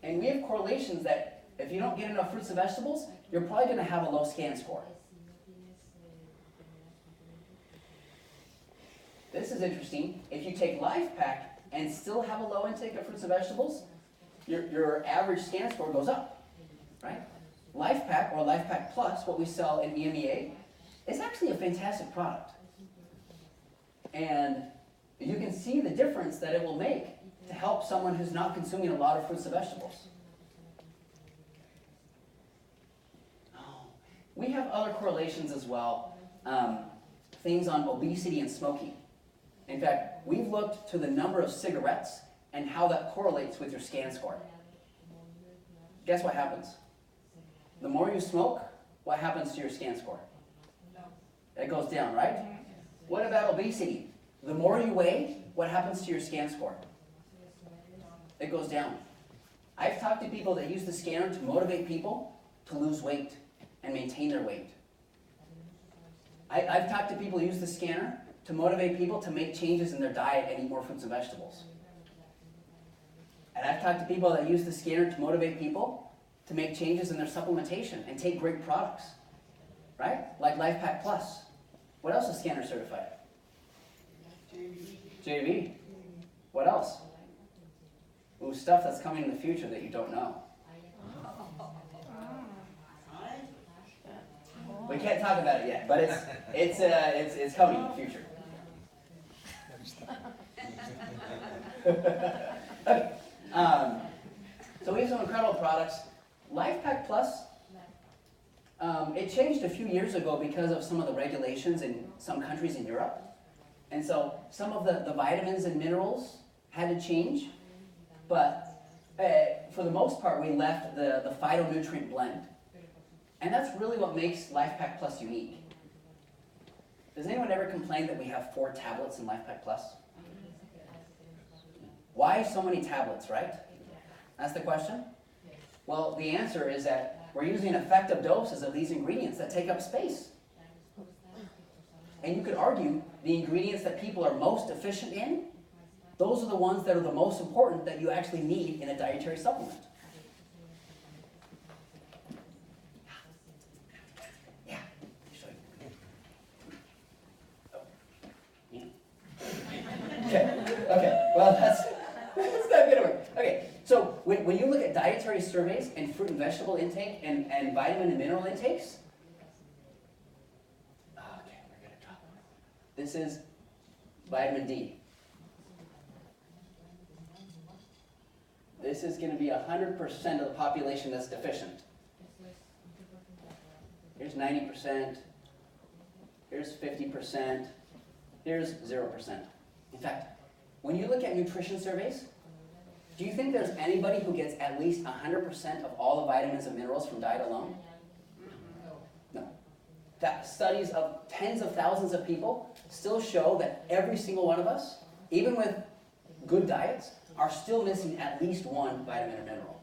And we have correlations that if you don't get enough fruits and vegetables, you're probably going to have a low scan score. This is interesting. If you take LifePak and still have a low intake of fruits and vegetables, your average scan score goes up, right? LifePak or LifePak Plus, what we sell in EMEA, is actually a fantastic product. And you can see the difference that it will make to help someone who's not consuming a lot of fruits and vegetables. We have other correlations as well, things on obesity and smoking. In fact, we've looked to the number of cigarettes and how that correlates with your scan score. Guess what happens? The more you smoke, what happens to your scan score? It goes down, right? What about obesity? The more you weigh, what happens to your scan score? It goes down. I've talked to people that use the scanner to motivate people to lose weight and maintain their weight. I've talked to people who use the scanner to motivate people to make changes in their diet and eat more fruits and vegetables. And I've talked to people that use the scanner to motivate people to make changes in their supplementation and take great products, right? Like LifePak Plus. What else is scanner certified? JV. What else? Ooh, stuff that's coming in the future that you don't know. We can't talk about it yet, but it's coming in the future. Okay. So we have some incredible products. LifePak Plus, it changed a few years ago because of some of the regulations in some countries in Europe. And so some of the vitamins and minerals had to change. But for the most part, we left the phytonutrient blend. And that's really what makes LifePak Plus unique. Does anyone ever complain that we have 4 tablets in LifePak Plus? Why so many tablets, right? That's the question? Well, the answer is that we're using effective doses of these ingredients that take up space. And you could argue the ingredients that people are most efficient in, those are the ones that are the most important that you actually need in a dietary supplement. Yeah. Okay. Well, that's not good work. Okay. So when you look at dietary surveys and fruit and vegetable intake and vitamin and mineral intakes, okay, we're going to drop one. This is vitamin D. This is going to be 100% of the population that's deficient. Here's 90%. Here's 50%. Here's 0%. In fact, when you look at nutrition surveys, do you think there's anybody who gets at least 100% of all the vitamins and minerals from diet alone? No. That studies of tens of thousands of people still show that every single one of us, even with good diets, are still missing at least one vitamin or mineral.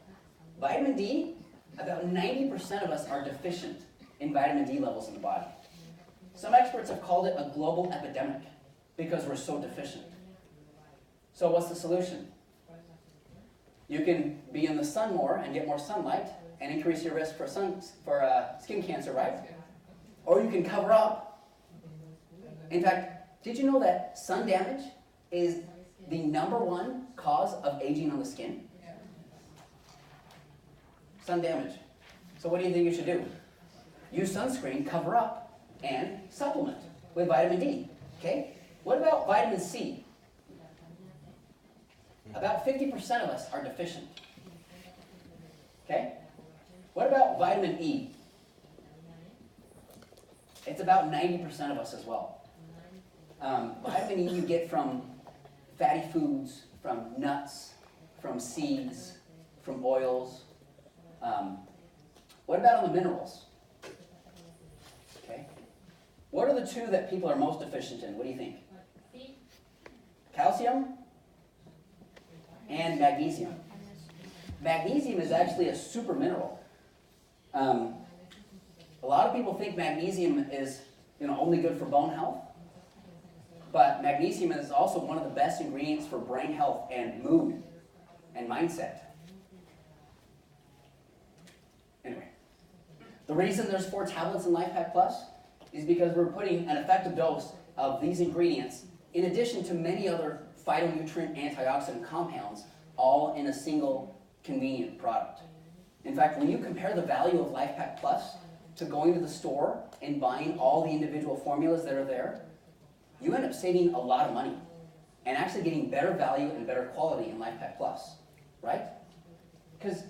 Vitamin D, about 90% of us are deficient in vitamin D levels in the body. Some experts have called it a global epidemic because we're so deficient. So what's the solution? You can be in the sun more and get more sunlight and increase your risk for skin cancer, right? Or you can cover up. In fact, did you know that sun damage is the #1 cause of aging on the skin? Sun damage. So what do you think you should do? Use sunscreen, cover up, and supplement with vitamin D. Okay? What about vitamin C? About 50% of us are deficient. Okay? What about vitamin E? It's about 90% of us as well. Vitamin E you get from fatty foods, from nuts, from seeds, from oils. What about on the minerals? Okay. What are the two that people are most deficient in? What do you think? Calcium and magnesium. Magnesium is actually a super mineral. A lot of people think magnesium is only good for bone health, but magnesium is also one of the best ingredients for brain health and mood and mindset. Anyway, the reason there's 4 tablets in LifePak Plus is because we're putting an effective dose of these ingredients in addition to many other phytonutrient antioxidant compounds, all in a single convenient product. In fact, when you compare the value of LifePak Plus to going to the store and buying all the individual formulas that are there, you end up saving a lot of money and actually getting better value and better quality in LifePak Plus, right? Because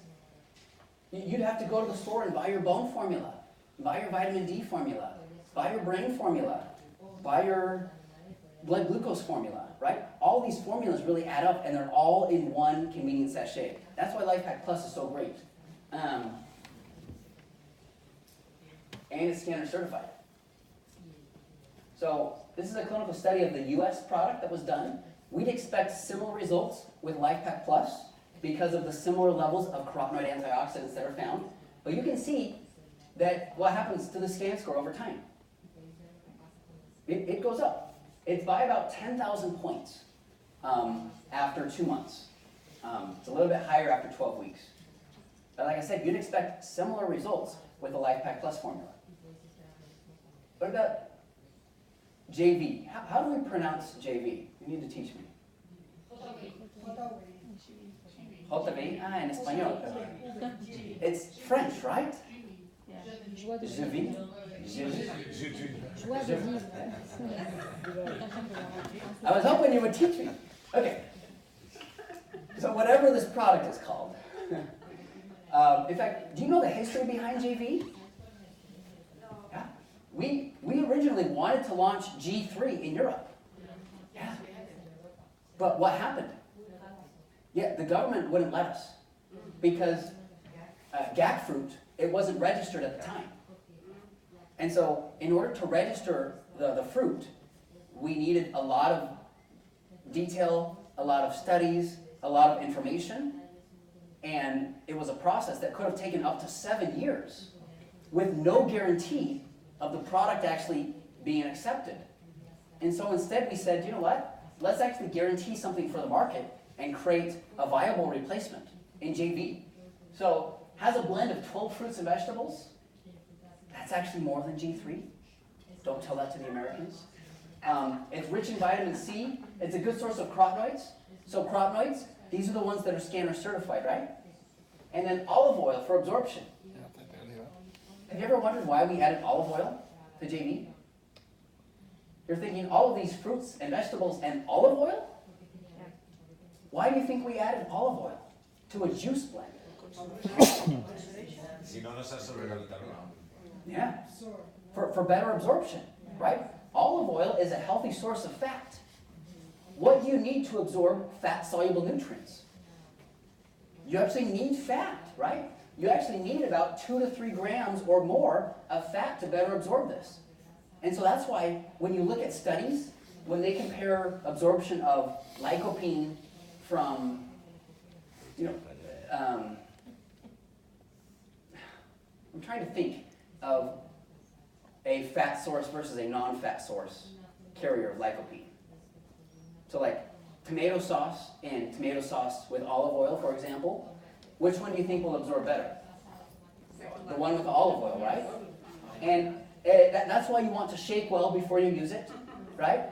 you'd have to go to the store and buy your bone formula, buy your vitamin D formula, buy your brain formula, buy your blood glucose formula, right? All these formulas really add up and they're all in one convenient sachet. That's why LifePak Plus is so great. And it's scanner certified. So this is a clinical study of the US product that was done. We'd expect similar results with LifePak Plus because of the similar levels of carotenoid antioxidants that are found. But you can see that what happens to the scan score over time. It goes up. It's by about 10,000 points after 2 months. It's a little bit higher after 12 weeks. But like I said, you'd expect similar results with the LifePak Plus formula. What about JV? How do we pronounce JV? You need to teach me. JV? Ah, en español. It's French, right? JV? I was hoping you would teach me. Okay. So whatever this product is called. In fact, do you know the history behind JV? Yeah. We originally wanted to launch G3 in Europe. Yeah. But what happened? Yeah, the government wouldn't let us because jackfruit, it wasn't registered at the time. And so in order to register the fruit, we needed a lot of detail, a lot of studies, a lot of information. And it was a process that could have taken up to 7 years with no guarantee of the product actually being accepted. And so instead we said, you know what? Let's actually guarantee something for the market and create a viable replacement in JV. So has a blend of 12 fruits and vegetables. That's actually more than G3. Don't tell that to the Americans. It's rich in vitamin C. It's a good source of carotenoids. So carotenoids, these are the ones that are scanner certified, right? And then olive oil for absorption. Have you ever wondered why we added olive oil to JV? You're thinking all of these fruits and vegetables and olive oil? Why do you think we added olive oil to a juice blend? Yeah, for better absorption, right? Olive oil is a healthy source of fat. What do you need to absorb fat-soluble nutrients? You actually need fat, right? You actually need about 2 to 3 grams or more of fat to better absorb this. And so that's why when you look at studies, when they compare absorption of lycopene from, I'm trying to think of a fat source versus a non-fat source carrier of lycopene. So like tomato sauce and tomato sauce with olive oil, for example, which one do you think will absorb better? The one with the olive oil, right? And that's why you want to shake well before you use it, right?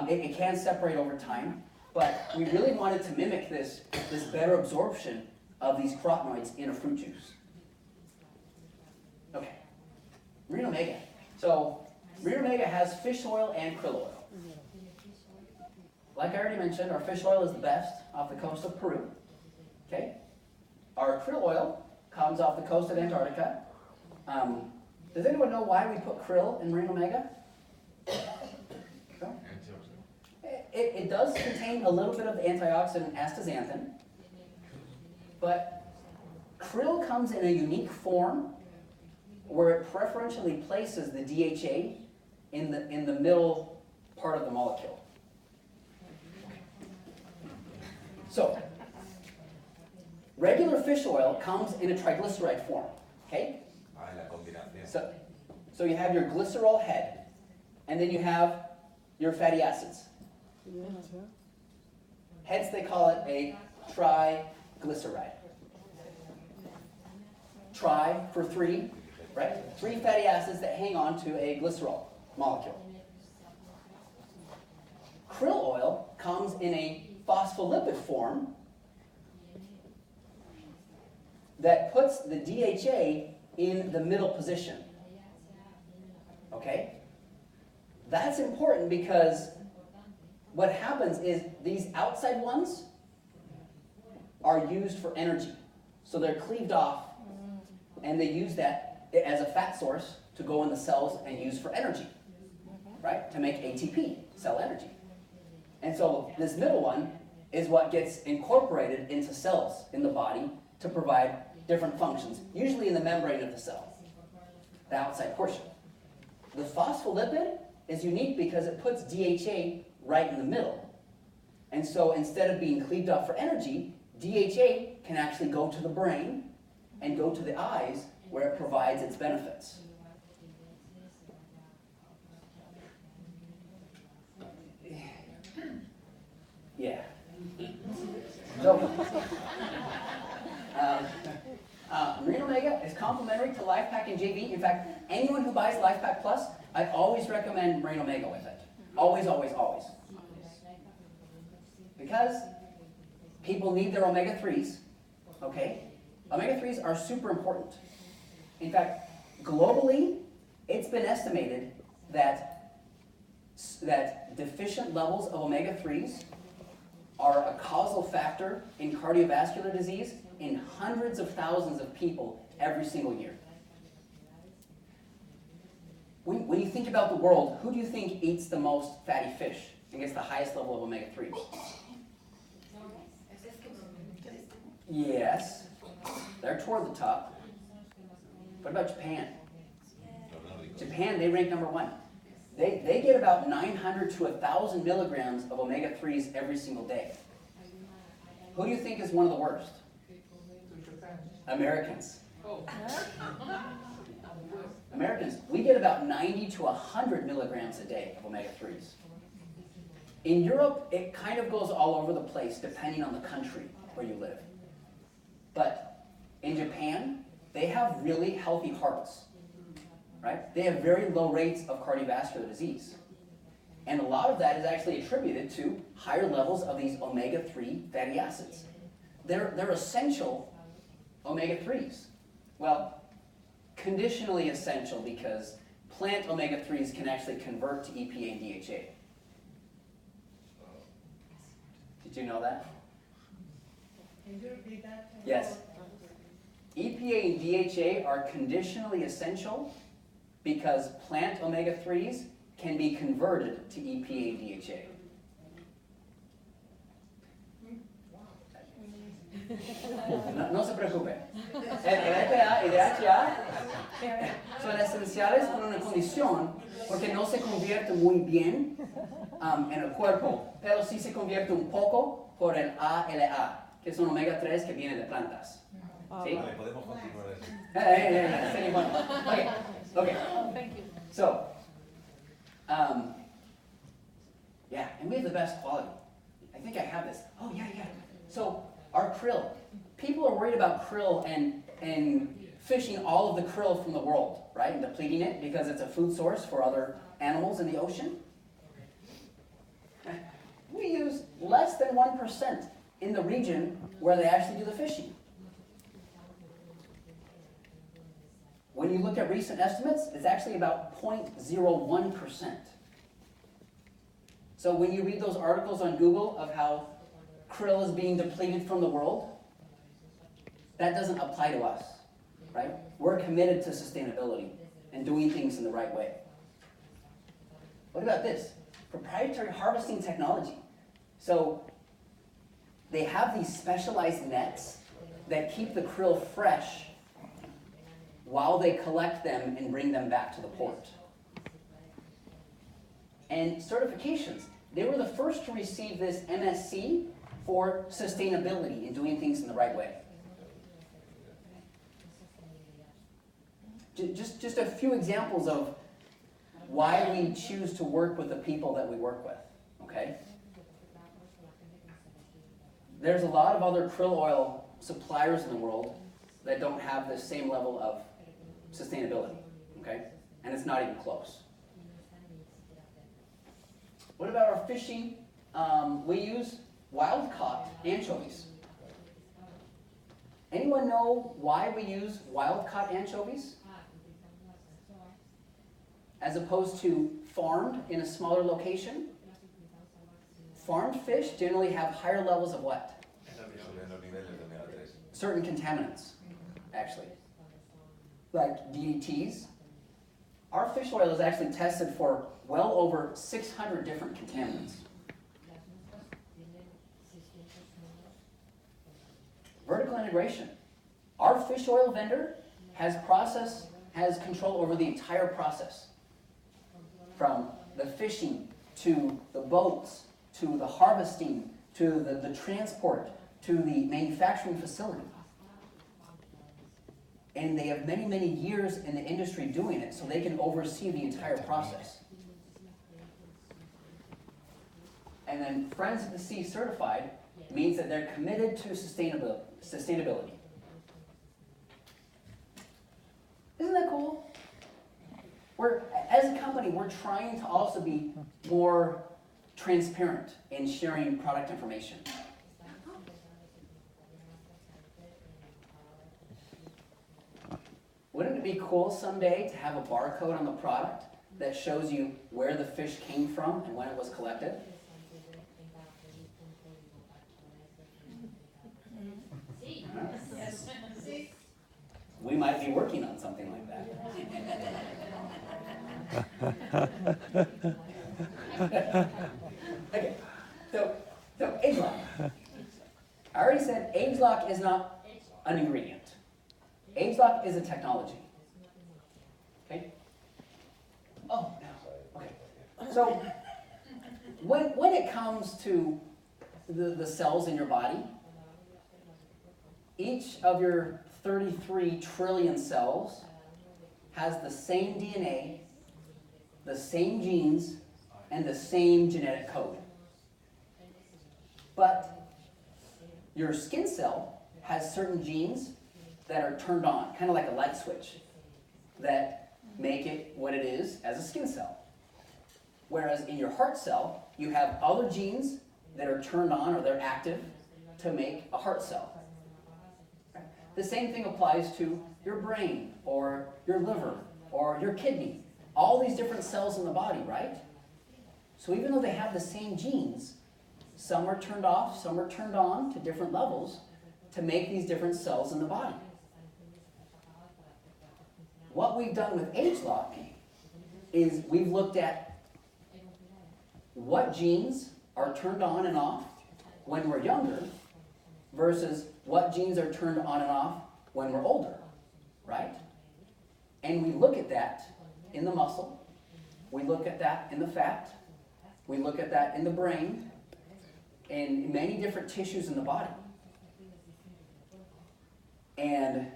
It can separate over time, but we really wanted to mimic this better absorption of these carotenoids in a fruit juice. Okay, Marine Omega. So Marine Omega has fish oil and krill oil. Like I already mentioned, our fish oil is the best off the coast of Peru. Okay, our krill oil comes off the coast of Antarctica. Does anyone know why we put krill in Marine Omega? No? It does contain a little bit of the antioxidant astaxanthin, but krill comes in a unique form where it preferentially places the DHA in the middle part of the molecule. So, regular fish oil comes in a triglyceride form, okay? So you have your glycerol head, and then you have your fatty acids. Hence they call it a triglyceride. Tri for three, right? 3 fatty acids that hang on to a glycerol molecule. Krill oil comes in a phospholipid form that puts the DHA in the middle position. Okay? That's important because what happens is these outside ones are used for energy. So they're cleaved off and they use that as a fat source to go in the cells and use for energy, right? To make ATP, cell energy. And so this middle one is what gets incorporated into cells in the body to provide different functions, usually in the membrane of the cell, the outside portion. The phospholipid is unique because it puts DHA right in the middle. And so instead of being cleaved off for energy, DHA can actually go to the brain and go to the eyes where it provides its benefits. Yeah. So, Marine Omega is complementary to LifePak and JV. In fact, anyone who buys LifePak Plus, I always recommend Marine Omega with it. Always, always, always. Because people need their omega-3s, okay? Omega-3s are super important. In fact, globally, it's been estimated that deficient levels of omega-3s are a causal factor in cardiovascular disease in hundreds of thousands of people every single year. When you think about the world, who do you think eats the most fatty fish and gets the highest level of omega-3s? Yes, they're toward the top. What about Japan? Japan, they rank number 1. They get about 900 to 1,000 milligrams of omega-3s every single day. Who do you think is one of the worst? Americans. Americans, we get about 90 to 100 milligrams a day of omega-3s. In Europe, it kind of goes all over the place depending on the country where you live. But in Japan, they have really healthy hearts. Right? They have very low rates of cardiovascular disease. And a lot of that is actually attributed to higher levels of these omega-3 fatty acids. They're essential omega-3s. Well, conditionally essential because plant omega-3s can actually convert to EPA and DHA. Did you know that? Can you repeat that? Yes. EPA and DHA are conditionally essential because plant omega-3s can be converted to EPA and DHA. No se preocupe. El EPA y DHA son esenciales para una condición porque no se convierte muy bien en el cuerpo, pero sí se convierte un poco por el ALA, que son omega-3 que vienen de plantas. ¿Sí? Vale, podemos continuar así. Okay. Thank you. So, yeah, and we have the best quality. I think I have this. Oh, yeah. So our krill. People are worried about krill and fishing all of the krill from the world, right? And depleting it because it's a food source for other animals in the ocean. We use less than 1% in the region where they actually do the fishing. When you look at recent estimates, it's actually about 0.01%. So when you read those articles on Google of how krill is being depleted from the world, that doesn't apply to us, right? We're committed to sustainability and doing things in the right way. What about this? Proprietary harvesting technology. So they have these specialized nets that keep the krill fresh while they collect them and bring them back to the port. And certifications. They were the first to receive this MSC for sustainability and doing things in the right way. Just a few examples of why we choose to work with the people that we work with, okay? There's a lot of other krill oil suppliers in the world that don't have the same level of sustainability, okay? And it's not even close. What about our fishing? We use wild-caught anchovies. Anyone know why we use wild-caught anchovies? As opposed to farmed in a smaller location? Farmed fish generally have higher levels of what? Certain contaminants, actually. Like DDTs. Our fish oil is actually tested for well over 600 different contaminants. Vertical integration. Our fish oil vendor has control over the entire process. From the fishing, to the boats, to the harvesting, to the transport, to the manufacturing facility. And they have many, many years in the industry doing it, so they can oversee the entire process. And then Friends of the Sea certified means that they're committed to sustainability. Isn't that cool? As a company, we're trying to also be more transparent in sharing product information. Wouldn't it be cool someday to have a barcode on the product that shows you where the fish came from and when it was collected? Yes. We might be working on something like that. Okay, so age lock. I already said age lock is not an ingredient. Age lock is a technology. Okay? Oh, no. Okay. So when it comes to the cells in your body, each of your 33 trillion cells has the same DNA, the same genes, and the same genetic code. But your skin cell has certain genes that are turned on, kind of like a light switch, that make it what it is as a skin cell. Whereas in your heart cell, you have other genes that are turned on or they're active to make a heart cell. The same thing applies to your brain or your liver or your kidney. All these different cells in the body, right? So even though they have the same genes, some are turned off, some are turned on to different levels to make these different cells in the body. What we've done with age lock is we've looked at what genes are turned on and off when we're younger versus what genes are turned on and off when we're older, right? And we look at that in the muscle, we look at that in the fat, we look at that in the brain, and many different tissues in the body. And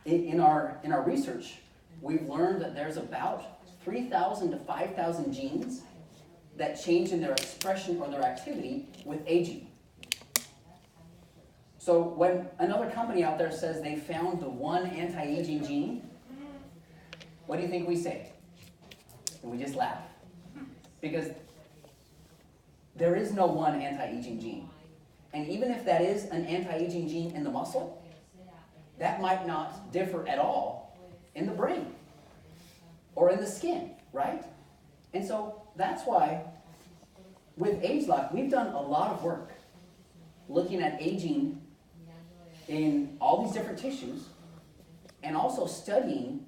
in our research, we've learned that there's about 3,000 to 5,000 genes that change in their expression or their activity with aging. So when another company out there says they found the one anti-aging gene, what do you think we say? And we just laugh. Because there is no one anti-aging gene. And even if that is an anti-aging gene in the muscle, that might not differ at all in the brain or in the skin, right? And so that's why with AgeLock, we've done a lot of work looking at aging in all these different tissues and also studying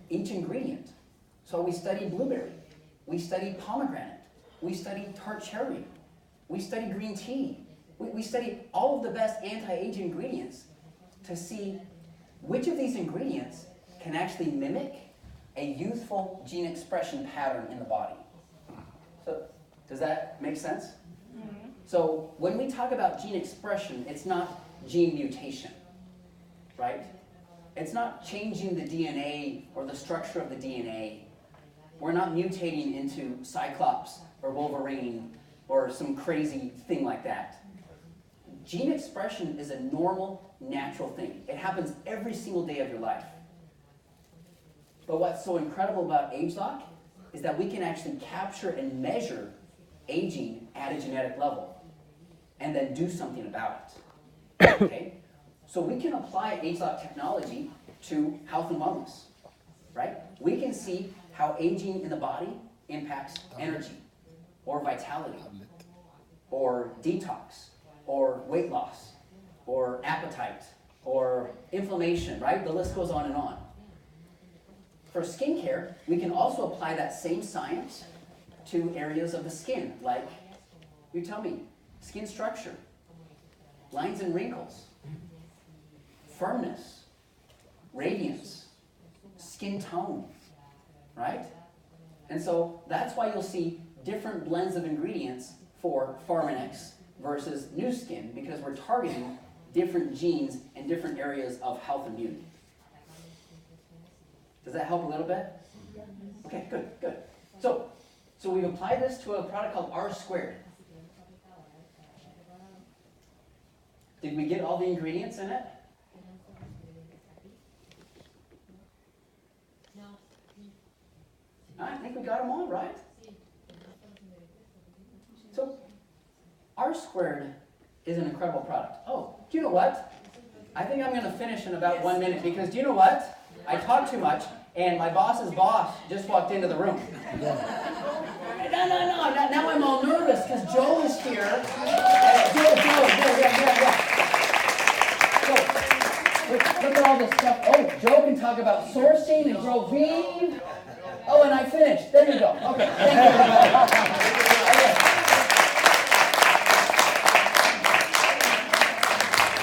each ingredient. So we studied blueberry, we studied pomegranate, we studied tart cherry, we studied green tea, we studied all of the best anti-aging ingredients to see which of these ingredients can actually mimic a youthful gene expression pattern in the body. So, does that make sense? Mm-hmm. So, when we talk about gene expression, it's not gene mutation, right? It's not changing the DNA or the structure of the DNA. We're not mutating into Cyclops or Wolverine or some crazy thing like that. Gene expression is a normal, natural thing. It happens every single day of your life. But what's so incredible about AgeLock is that we can actually capture and measure aging at a genetic level and then do something about it. Okay? So we can apply AgeLock technology to health and wellness, right? We can see how aging in the body impacts energy or vitality or detox or weight loss or appetite or inflammation, right? The list goes on and on. For skincare, we can also apply that same science to areas of the skin, like, you tell me, skin structure, lines and wrinkles, firmness, radiance, skin tone, right? And so that's why you'll see different blends of ingredients for Pharmanex versus New Skin, because we're targeting different genes and different areas of health and beauty. Does that help a little bit? Okay, good, good. So we've applied this to a product called R squared. Did we get all the ingredients in it? I think we got them all, right? So, R squared is an incredible product. Oh, do you know what? I think I'm going to finish in about 1 minute, because do you know what? I talk too much, and my boss's boss just walked into the room. No. Now I'm all nervous because Joe is here. Joe, yeah. So, look at all this stuff. Oh, Joe can talk about sourcing and grow bean. Oh, and I finished. There you go. Okay. Thank you.